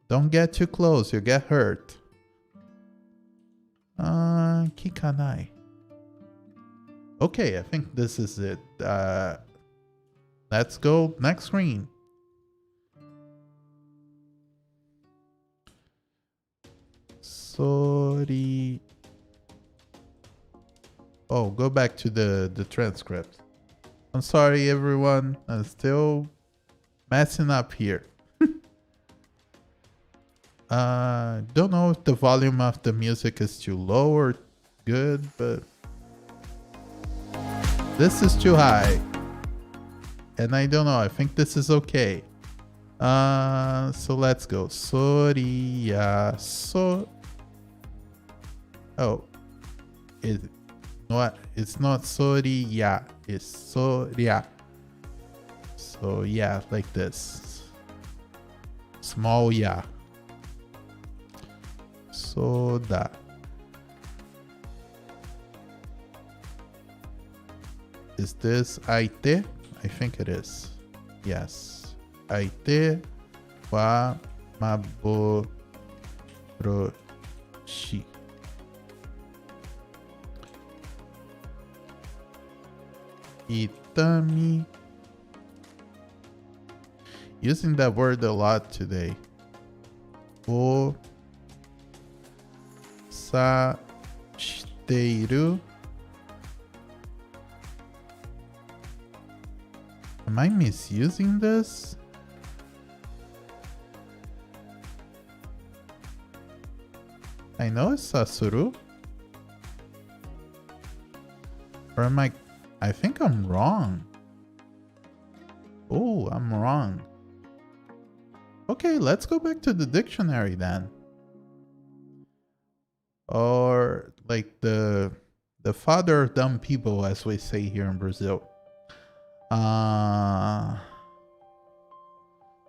Don't get too close, you'll get hurt. Kikanai. Okay, I think this is it. Let's go next screen. Sorry. Oh, go back to the transcript. I'm sorry, everyone. I'm still messing up here. Don't know if the volume of the music is too low or good, but this is too high. And I don't know. I think this is okay. So let's go. Sorry. Oh. It's not sorry, yeah, it's sorry. So yeah, like this. small ya. Soda. Is this aite? I think it is. Yes. Aite wa maboroshi. Itami. Using that word a lot today. O sa shiteiru. Am I misusing this? I know it's sasuru. Or am I think I'm wrong. Oh, I'm wrong. Okay, let's go back to the dictionary then. Or like the father of dumb people, as we say here in Brazil.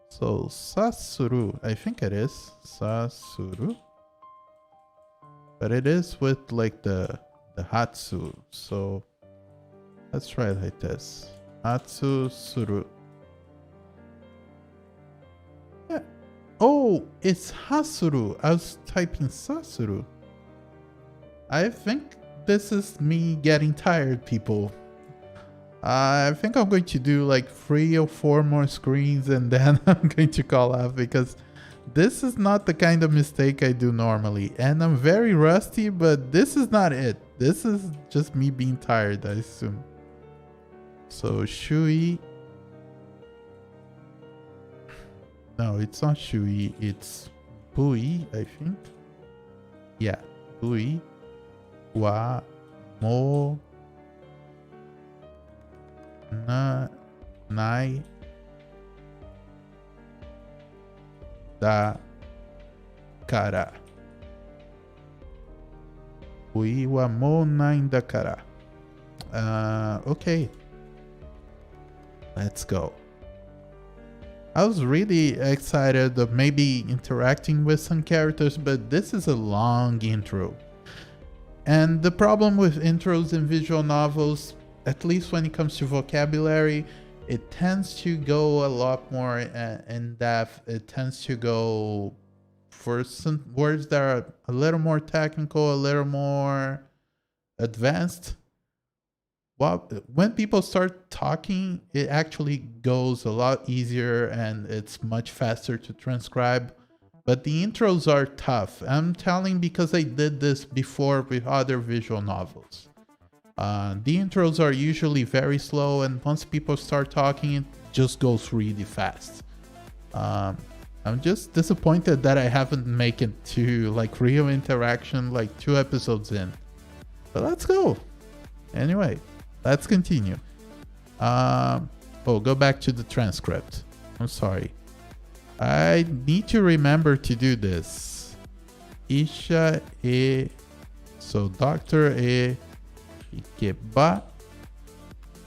So sasuru, I think it is sasuru, but it is with like the hatsu. So let's try it like this. Hatsu suru. Yeah. Oh, it's hasuru. I was typing sasuru. I think this is me getting tired, people. I think I'm going to do like 3 or 4 more screens and then I'm going to call out, because this is not the kind of mistake I do normally. And I'm very rusty, but this is not it. This is just me being tired, I assume. So shui. No, it's not shui. It's bui, I think. Yeah, bui. Wa mo na nai da kara. Ui wa mo nai da kara. Okay. Let's go. I was really excited of maybe interacting with some characters, but this is a long intro. And the problem with intros in visual novels, at least when it comes to vocabulary, it tends to go a lot more in depth. It tends to go for some words that are a little more technical, a little more advanced. Well, when people start talking, it actually goes a lot easier and it's much faster to transcribe. But the intros are tough. I'm telling because I did this before with other visual novels. The intros are usually very slow, and once people start talking, it just goes really fast. I'm just disappointed that I haven't made it to like real interaction like 2 episodes in. But let's go. Anyway, let's continue. Go back to the transcript. I'm sorry. I need to remember to do this. Isha e, so doctor e ikeba.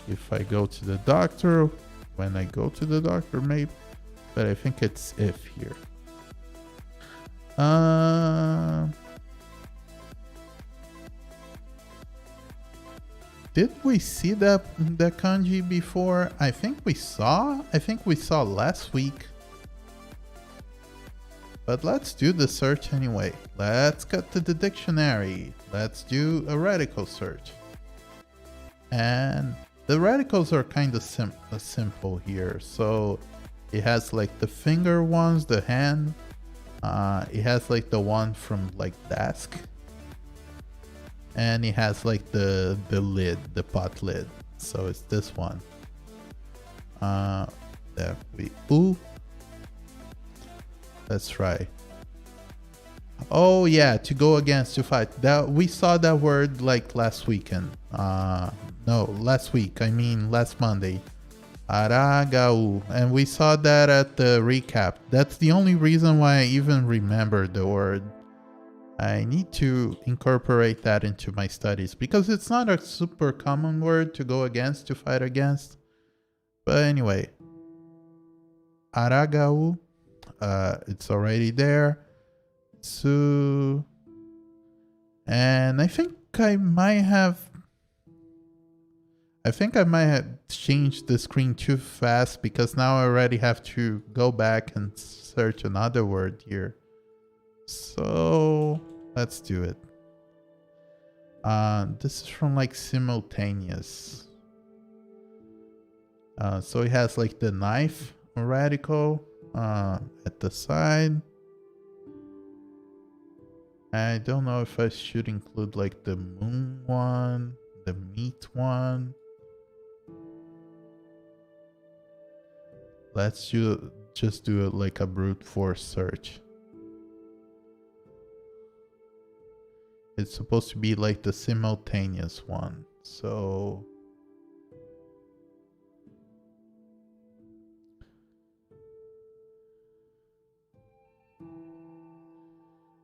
If I go to the doctor, when I go to the doctor, maybe, but I think it's if here. Did we see the kanji before? I think we saw last week. But let's do the search anyway. Let's cut to the dictionary. Let's do a radical search. And the radicals are kind of simple here. So it has like the finger ones, the hand. It has like the one from like desk. And it has like the lid, the pot lid. So it's this one. There we ooh. Let's try. Oh yeah, to go against, to fight. That we saw that word like last weekend. No, last week. I mean last Monday. Aragau, and we saw that at the recap. That's the only reason why I even remember the word. I need to incorporate that into my studies because it's not a super common word to go against, to fight against. But anyway, Aragau. it's already there. So, and I think I might have changed the screen too fast, because now I already have to go back and search another word here. So let's do it. This is from like simultaneous. So it has like the knife radical at the side. I don't know if I should include like the moon one, the meat one. Let's just do it like a brute force search. It's supposed to be like the simultaneous one. So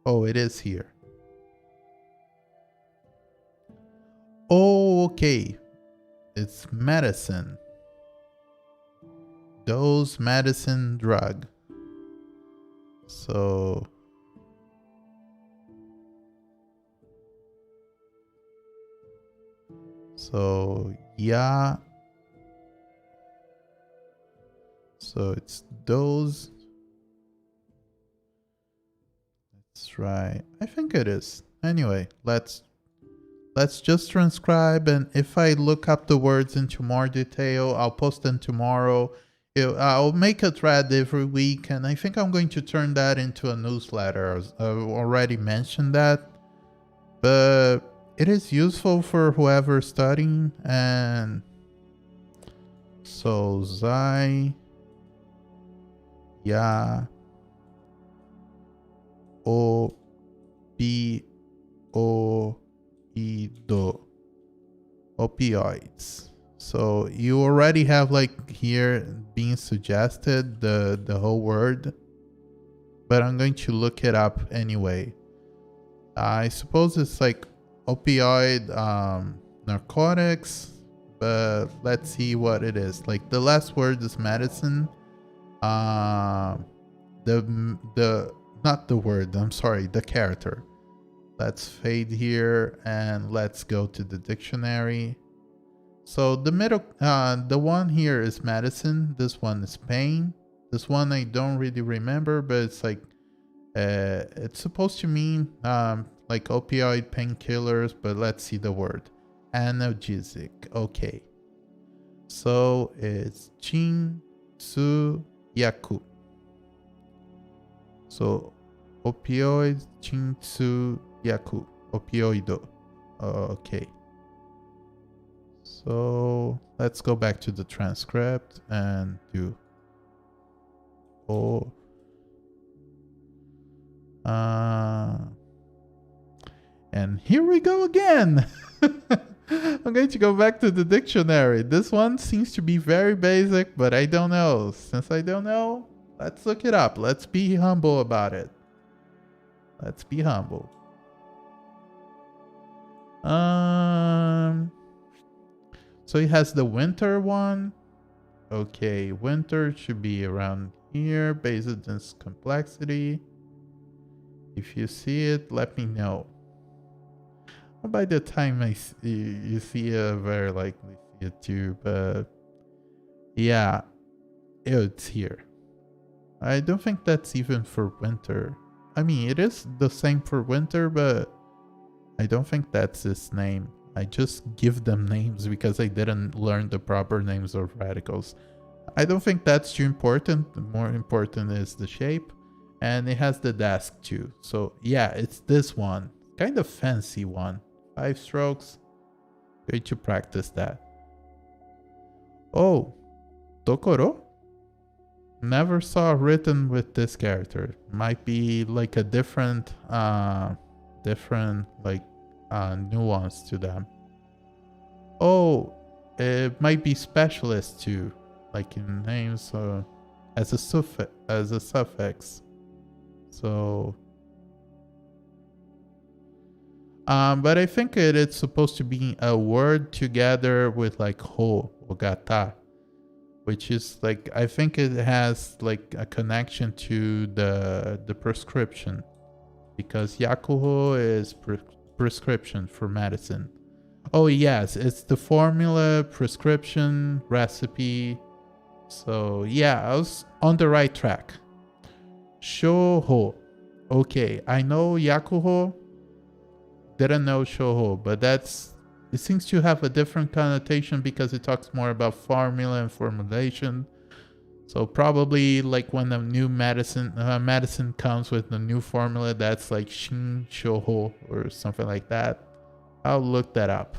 oh, it is here. Oh, okay. It's medicine. Dose medicine drug. So yeah. So it's dose. That's right. I think it is. Anyway, let's just transcribe, and if I look up the words into more detail, I'll post them tomorrow. I'll make a thread every week, and I think I'm going to turn that into a newsletter. I've already mentioned that, but it is useful for whoever's studying. And so zai ya o pi o ido, opioids. So you already have like here being suggested the whole word, but I'm going to look it up anyway. I suppose it's like opioid narcotics, but let's see what it is. Like the last word is medicine. Not the word, I'm sorry, the character. Let's fade here and let's go to the dictionary. So the middle, the one here is medicine. This one is pain. This one I don't really remember, but it's like, it's supposed to mean like opioid painkillers, but let's see the word. Analgesic. Okay. So it's chin tsu yaku. So opioid chin tsu yaku. Opioido. Okay. So let's go back to the transcript and do and here we go again. I'm going to go back to the dictionary. This one seems to be very basic, but I don't know. Since I don't know, let's look it up. Let's be humble about it. Let's be humble. So it has the winter one. Okay, winter should be around here based on its complexity. If you see it, let me know. By the time you see it, very likely see it too, but yeah, it's here. I don't think that's even for winter. I mean, it is the same for winter, but I don't think that's its name. I just give them names because I didn't learn the proper names of radicals. I don't think that's too important. The more important is the shape. And it has the desk too. So yeah, it's this one. Kind of fancy one. 5 strokes. Going to practice that. Oh, Tokoro? Never saw written with this character. Might be like a different nuance to them. Oh, it might be specialist too, like in names as a suffix. So but I think it's supposed to be a word together with like ho or gata. which is like, I think it has like a connection to the prescription, because yakuho is prescription for medicine. Oh yes, it's the formula, prescription, recipe. So yeah, I was on the right track. Shouho. Okay, I know yakuho. Didn't know shouho, but it seems to have a different connotation because it talks more about formula and formulation. So probably like when a new medicine comes with a new formula, that's like shin shouho or something like that. I'll look that up.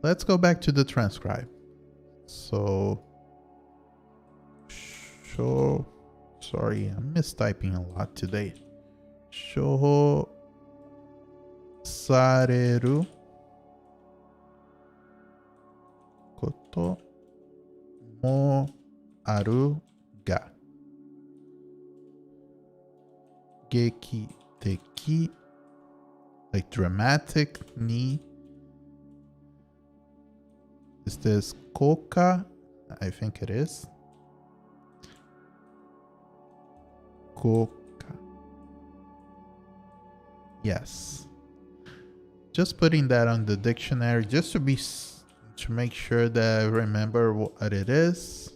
Let's go back to the transcribe. So, sorry, I'm mistyping a lot today. Shouho sareru koto mo aru ga geki teki, like dramatic ni. Is this koka? I think it is. Koka. Yes. Just putting that on the dictionary just to make sure that I remember what it is.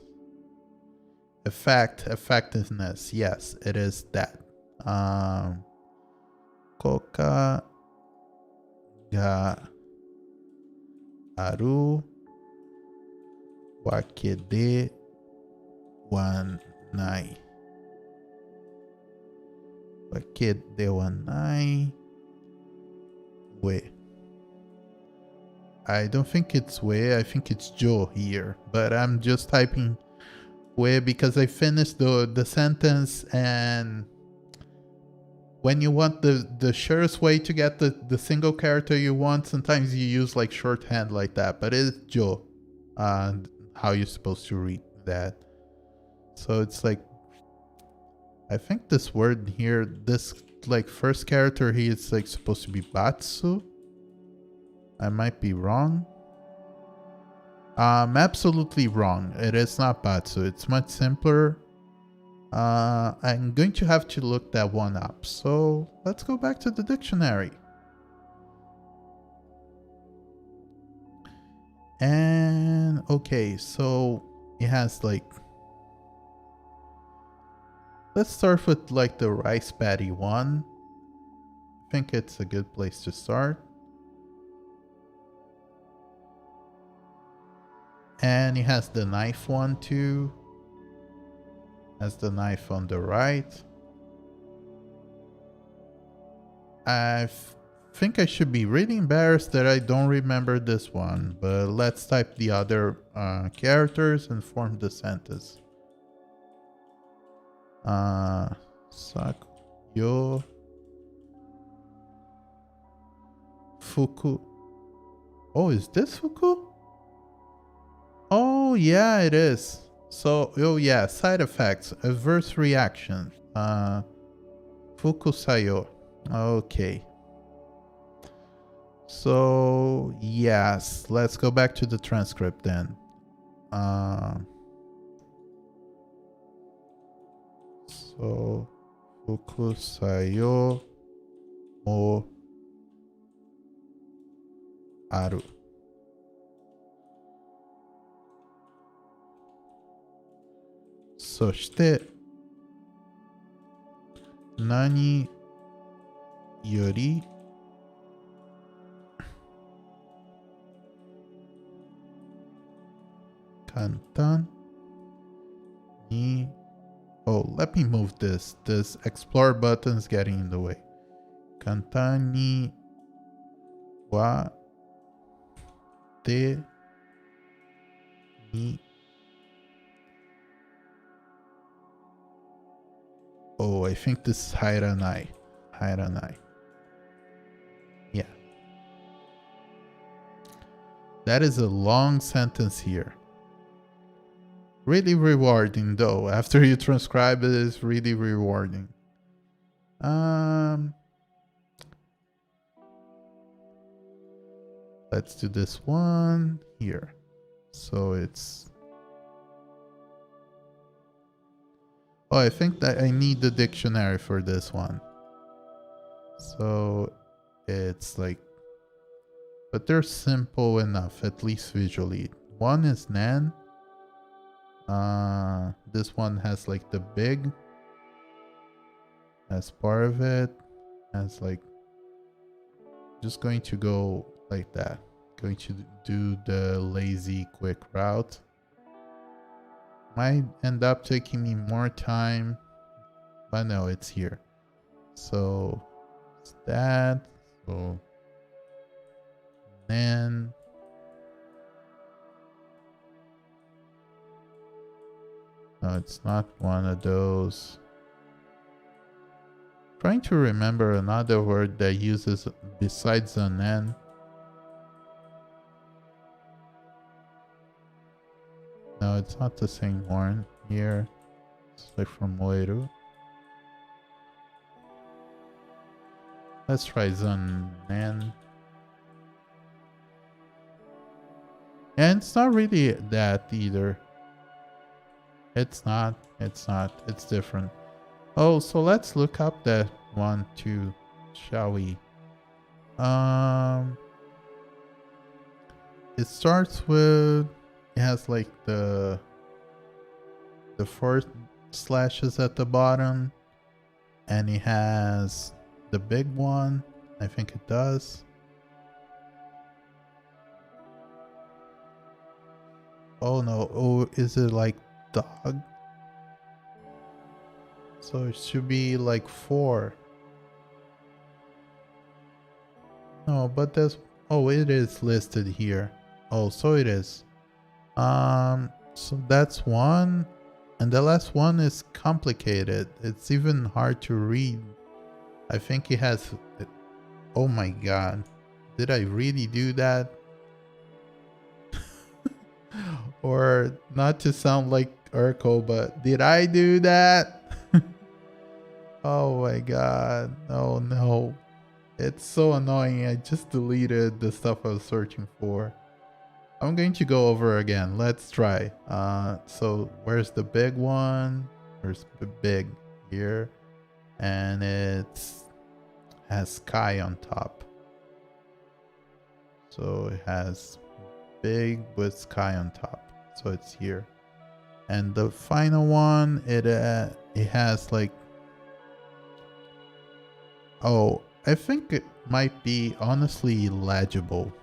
Effectiveness. Yes, it is that. Koka ga aru wakede wa nai. Wakede wa nai. We. I don't think it's we, I think it's jo here, but I'm just typing we because I finished the sentence, and when you want the surest way to get the single character you want, sometimes you use like shorthand like that, but it's jo, how you're supposed to read that. So it's like, I think this word here, this like first character here, it's like supposed to be batsu. I might be wrong. I'm absolutely wrong. It is not batsu. It's much simpler. I'm going to have to look that one up. So let's go back to the dictionary. And okay, so it has like, let's start with like the rice patty one. I think it's a good place to start. And it has the knife one too. Has the knife on the right. I think I should be really embarrassed that I don't remember this one, but let's type the other characters and form the sentence. Sakyo Fuku. Oh, is this Fuku? Oh, yeah, it is. So, oh yeah, side effects, adverse reactions. Fukusayo. Okay. So, yes, let's go back to the transcript then. So, fukusayo mo aru. So して何より簡単に Oh, let me move this. This explore button is getting in the way. 簡単にはでに Oh, I think this is Hairanai. Hairanai. Yeah. That is a long sentence here. Really rewarding though. After you transcribe it, it's really rewarding. Let's do this one here. So it's Oh, I think that I need the dictionary for this one. So it's like, but they're simple enough, at least visually. One is nan. This one has like the big as part of it. As like, just going to go like that. Going to do the lazy quick route. Might end up taking me more time, but no, it's here. So it's that. So then no, it's not one of those. Trying to remember another word that uses besides an N. No, it's not the same one here. It's like from Oiru. Let's try Zanen. And it's not really that either. It's not. It's different. Oh, so let's look up that one too, shall we? It starts with, it has like the four slashes at the bottom, and it has the big one. I think it does. Oh no, oh, is it like dog? So it should be like 4. No, but there's, oh, it is listed here. Oh, so it is. So that's one. And the last one is complicated. It's even hard to read. I think it has, oh my god. Did I really do that? Or not to sound like Urkel, but did I do that? Oh my god. Oh no. It's so annoying. I just deleted the stuff I was searching for. I'm going to go over again. Let's try. So where's the big one? Where's the big? Here. And it's has sky on top. So it has big with sky on top. So it's here. And the final one, it has like, oh, I think it might be honestly legible.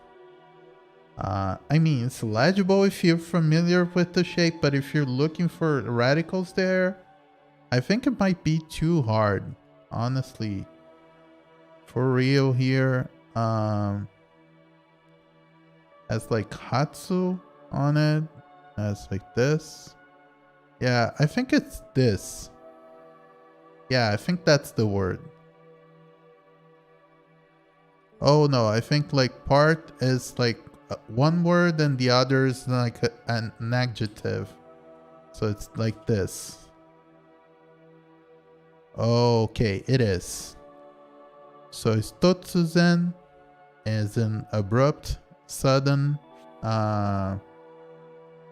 I mean, it's legible if you're familiar with the shape, but if you're looking for radicals there, I think it might be too hard, honestly. For real here, has like Hatsu on it, has like this. Yeah, I think it's this. Yeah, I think that's the word. Oh no, I think like part is like one word and the other is like an adjective. So it's like this. Okay, it is. So it's totsuzen as in abrupt, sudden.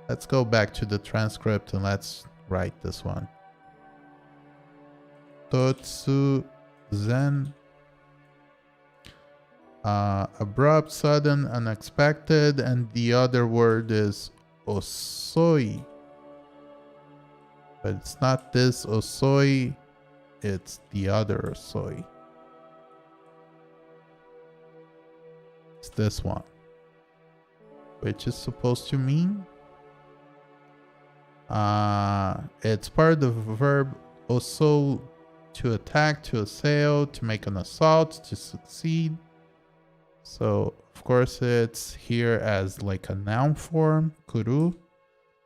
Let's go back to the transcript and let's write this one. Totsuzen. Abrupt, sudden, unexpected, and the other word is osoi. But it's not this osoi, it's the other osoi. It's this one, which is supposed to mean it's part of the verb oso, to attack, to assail, to make an assault, to succeed. So of course it's here as like a noun form, kuru.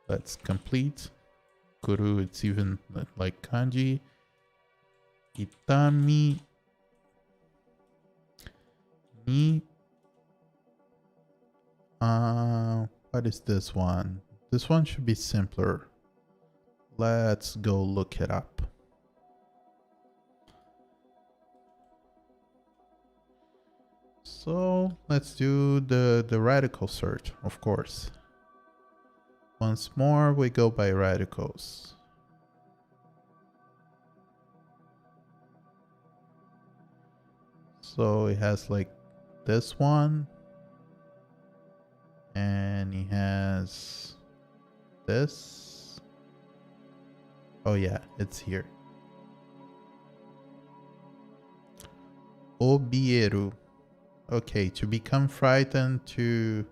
Let's complete. Kuru, it's even like kanji. Itami ni. What is this one? This one should be simpler. Let's go look it up. So let's do the radical search, of course. Once more, we go by radicals. So it has like this one. And he has this. Oh yeah, it's here. Obieru. Okay, to become frightened, to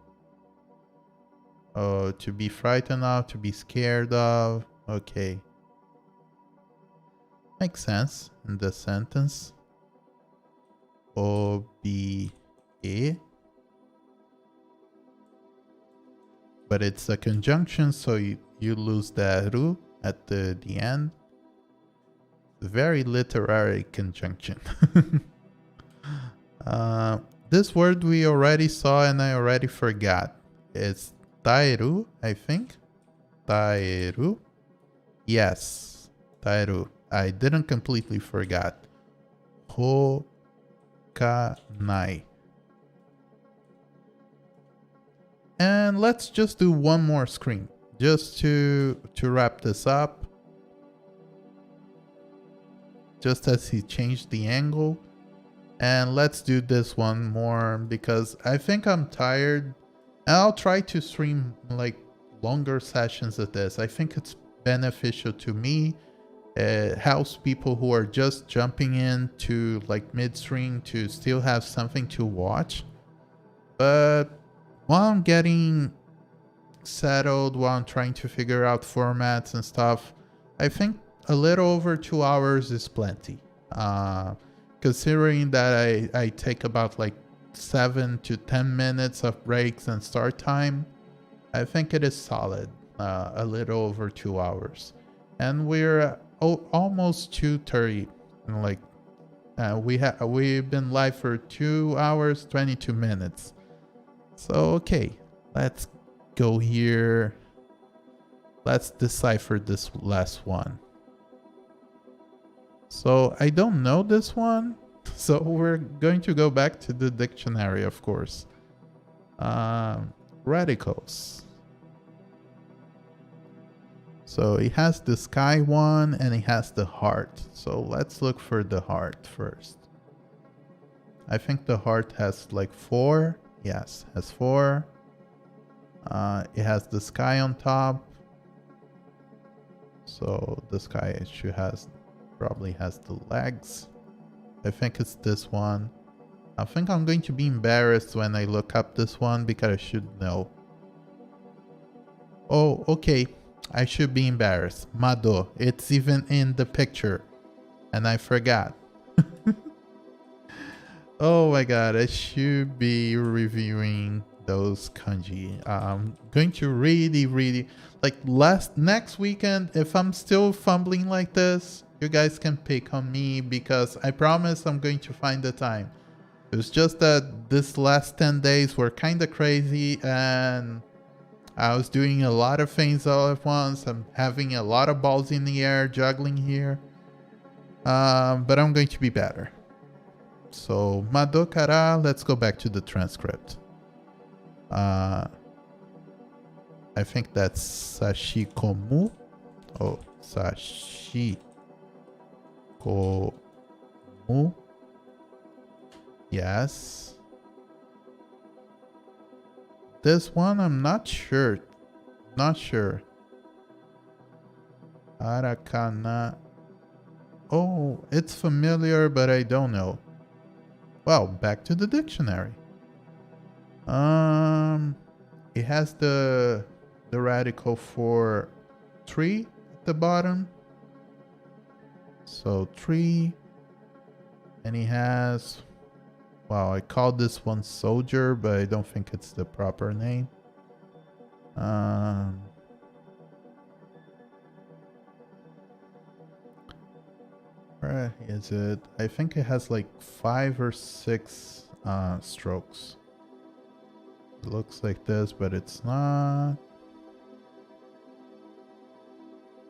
be frightened of, to be scared of. Okay. Makes sense in the sentence. Obie. But it's a conjunction, so you lose the ru at the end. Very literary conjunction. This word we already saw and I already forgot. It's taeru, I think. Taeru. Yes, taeru. I didn't completely forgot. Hokanai. And let's just do one more screen just to wrap this up. Just as he changed the angle. And let's do this one more because I think I'm tired. And I'll try to stream like longer sessions of this. I think it's beneficial to me. It helps people who are just jumping in to like midstream to still have something to watch. But while I'm getting settled, while I'm trying to figure out formats and stuff, I think a little over 2 hours is plenty. Considering that I take about like 7 to 10 minutes of breaks and start time, I think it is solid. A little over 2 hours. And we're almost 2:30. Like we've been live for 2 hours, 22 minutes. So, okay, let's go here. Let's decipher this last one. So I don't know this one. So we're going to go back to the dictionary, of course. Radicals. So it has the sky one and it has the heart. So let's look for the heart first. I think the heart has like 4. Yes, has 4. It has the sky on top. So the sky probably has the legs. I think it's this one. I think I'm going to be embarrassed when I look up this one because I should know. Oh, okay. I should be embarrassed. Mado. It's even in the picture. And I forgot. Oh my god, I should be reviewing those kanji. I'm going to really like next weekend, if I'm still fumbling like this, you guys can pick on me because I promise I'm going to find the time. It's just that this last 10 days were kind of crazy and I was doing a lot of things all at once. I'm having a lot of balls in the air, juggling here. But I'm going to be better. So, Madokara, let's go back to the transcript. I think that's Sashikomu. Oh, Sashikomu. Yes. This one, I'm not sure. Not sure. Arakana. Oh, it's familiar, but I don't know. Well, back to the dictionary. It has the radical for tree at the bottom. So tree. And he has, well, I called this one soldier, but I don't think it's the proper name. Where is it? I think it has like 5 or 6 strokes. It looks like this, but it's not.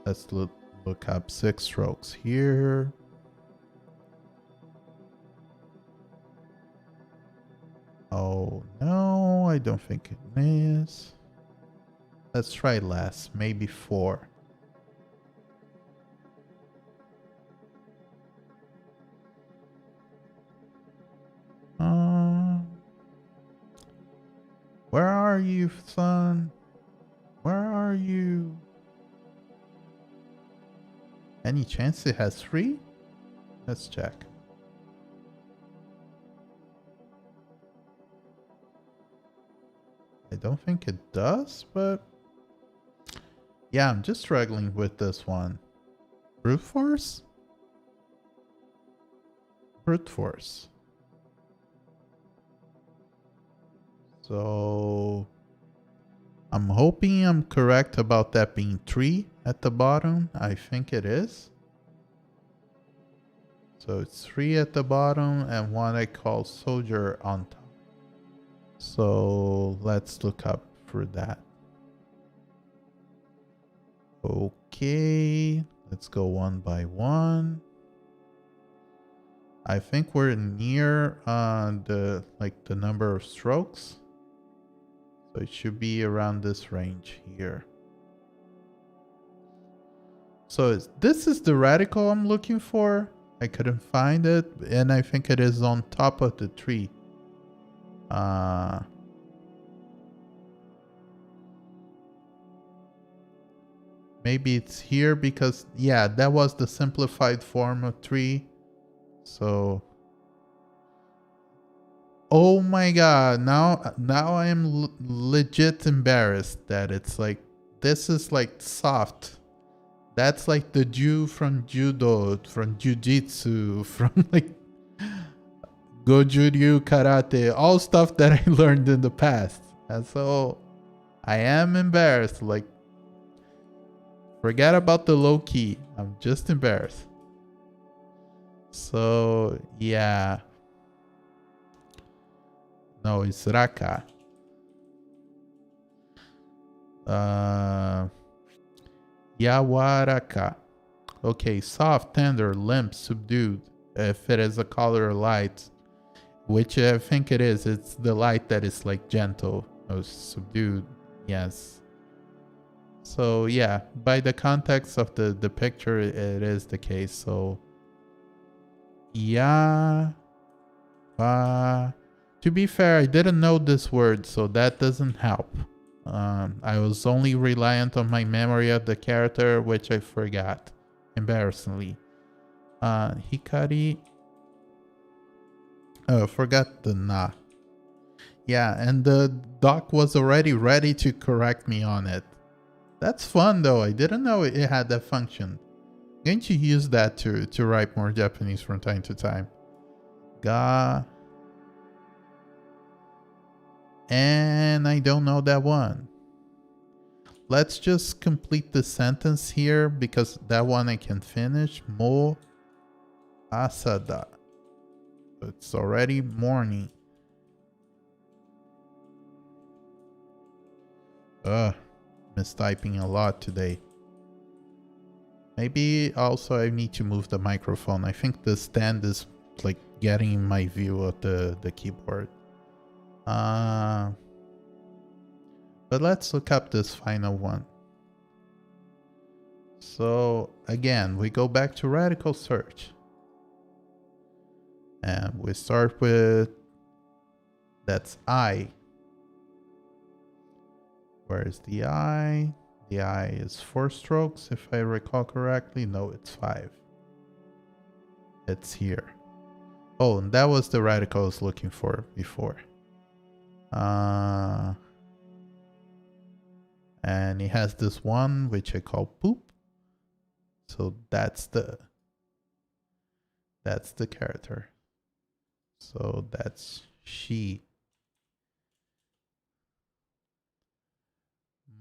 Let's look up 6 strokes here. Oh no, I don't think it is. Let's try less, maybe 4. are you, son? Where are you? Any chance it has 3? Let's check. I don't think it does, but yeah, I'm just struggling with this one. Brute force? Brute force. So I'm hoping I'm correct about that being 3 at the bottom. I think it is. So it's 3 at the bottom and 1 I call soldier on top. So let's look up for that. Okay, let's go one by one. I think we're near the number of strokes. So it should be around this range here. So this is the radical I'm looking for. I couldn't find it, and I think it is on top of the tree. Maybe it's here because, yeah, that was the simplified form of tree. So, oh my god, now I am legit embarrassed that it's like, this is like soft. That's like the Jew from judo, from jiu-jitsu, from like Goju-ryu karate, all stuff that I learned in the past. And so I am embarrassed. Like, forget about the low key. I'm just embarrassed. So yeah. No, it's Raka. Yawaraka. Okay, soft, tender, limp, subdued. If it is a color light, which I think it is, it's the light that is like gentle or subdued. Yes. So yeah, by the context of the picture, it is the case. So yeah. To be fair, I didn't know this word, so that doesn't help. I was only reliant on my memory of the character, which I forgot, embarrassingly. Hikari. Oh, forgot the na. Yeah, and the doc was already ready to correct me on it. That's fun though. I didn't know it had that function. I'm going to use that to write more Japanese from time to time. Ga. And I don't know that one. Let's just complete the sentence here because that one I can finish. Mo asada. It's already morning. Mistyping a lot today. Maybe also I need to move the microphone. I think the stand is like getting in my view of the keyboard. But let's look up this final one. So again, we go back to radical search. And we start with, that's I. Where is the I? The I is 4 strokes, if I recall correctly. No, it's 5. It's here. Oh, and that was the radical I was looking for before. And it has this one, which I call poop. So that's the character. So that's she.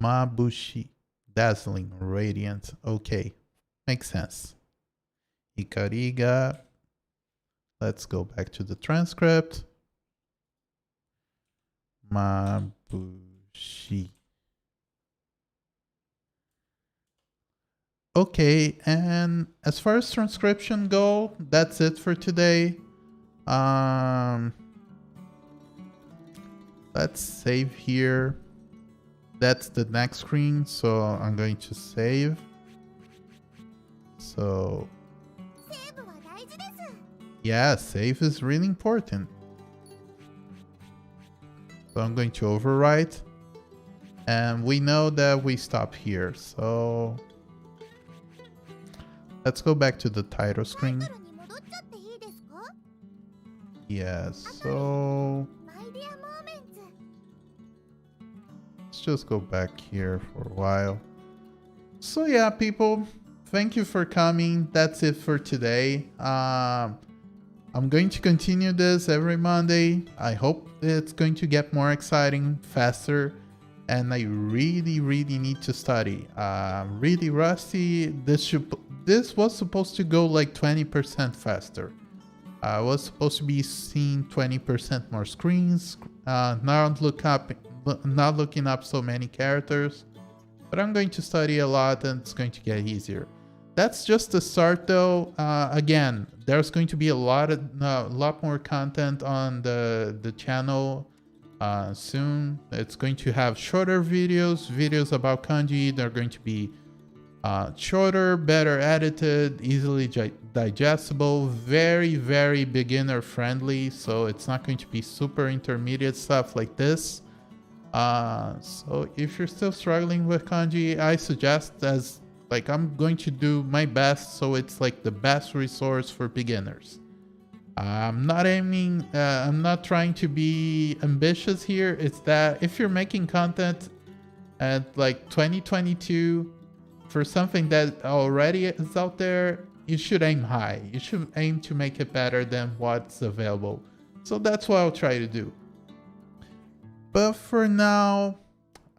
Mabushi. Dazzling, radiant. Okay. Makes sense. Ikariga. Let's go back to the transcript. Mabushi. Okay, and as far as transcription go, that's it for today. Let's save here. That's the next screen, so I'm going to save. So yeah, save is really important. So I'm going to overwrite And we know that we stop here, so let's go back to the title screen. Yes, so let's just go back here for a while. So yeah, people, thank you for coming. That's it for today. I'm going to continue this every Monday. I hope it's going to get more exciting, faster, and I really need to study. Really rusty. This was supposed to go like 20% faster. I was supposed to be seeing 20% more screens, not looking up so many characters, but I'm going to study a lot and it's going to get easier. That's just the start though. Again, there's going to be a lot more content on the channel soon. It's going to have shorter videos about kanji. They're going to be shorter, better edited, easily digestible, very beginner friendly, so it's not going to be super intermediate stuff like this. So if you're still struggling with kanji, I suggest, as like, I'm going to do my best so it's like the best resource for beginners. I'm not trying to be ambitious here. It's that if you're making content at like 2022 for something that already is out there, you should aim high. You should aim to make it better than what's available. So that's what I'll try to do. But for now,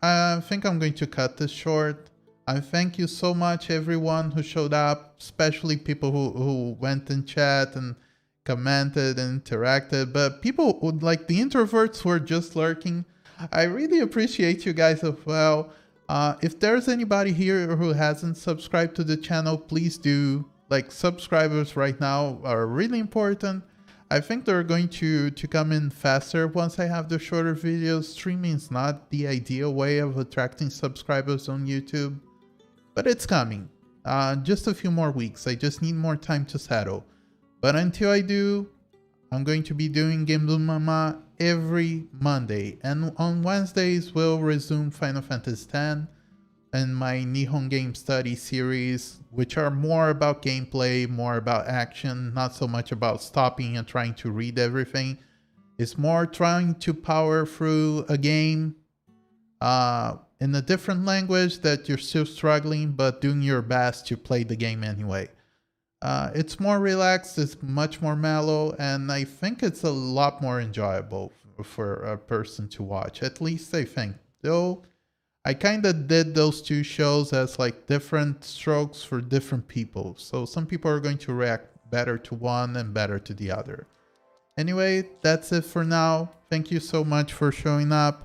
I think I'm going to cut this short. I thank you so much, everyone who showed up, especially people who went in chat and commented and interacted. But people would, like, the introverts were just lurking. I really appreciate you guys as well. If there's anybody here who hasn't subscribed to the channel, please do. Like, subscribers right now are really important. I think they're going to come in faster once I have the shorter videos. Streaming is not the ideal way of attracting subscribers on YouTube, but it's coming. Just a few more weeks. I just need more time to settle. But until I do, I'm going to be doing原文ママevery Monday. And on Wednesdays, we'll resume Final Fantasy X and my Nihon Game Study series, which are more about gameplay, more about action, not so much about stopping and trying to read everything. It's more trying to power through a game in a different language that you're still struggling, but doing your best to play the game anyway. It's more relaxed, it's much more mellow, and I think it's a lot more enjoyable for a person to watch. At least I think. Though I kind of did those two shows as like different strokes for different people. So some people are going to react better to one and better to the other. Anyway, that's it for now. Thank you so much for showing up.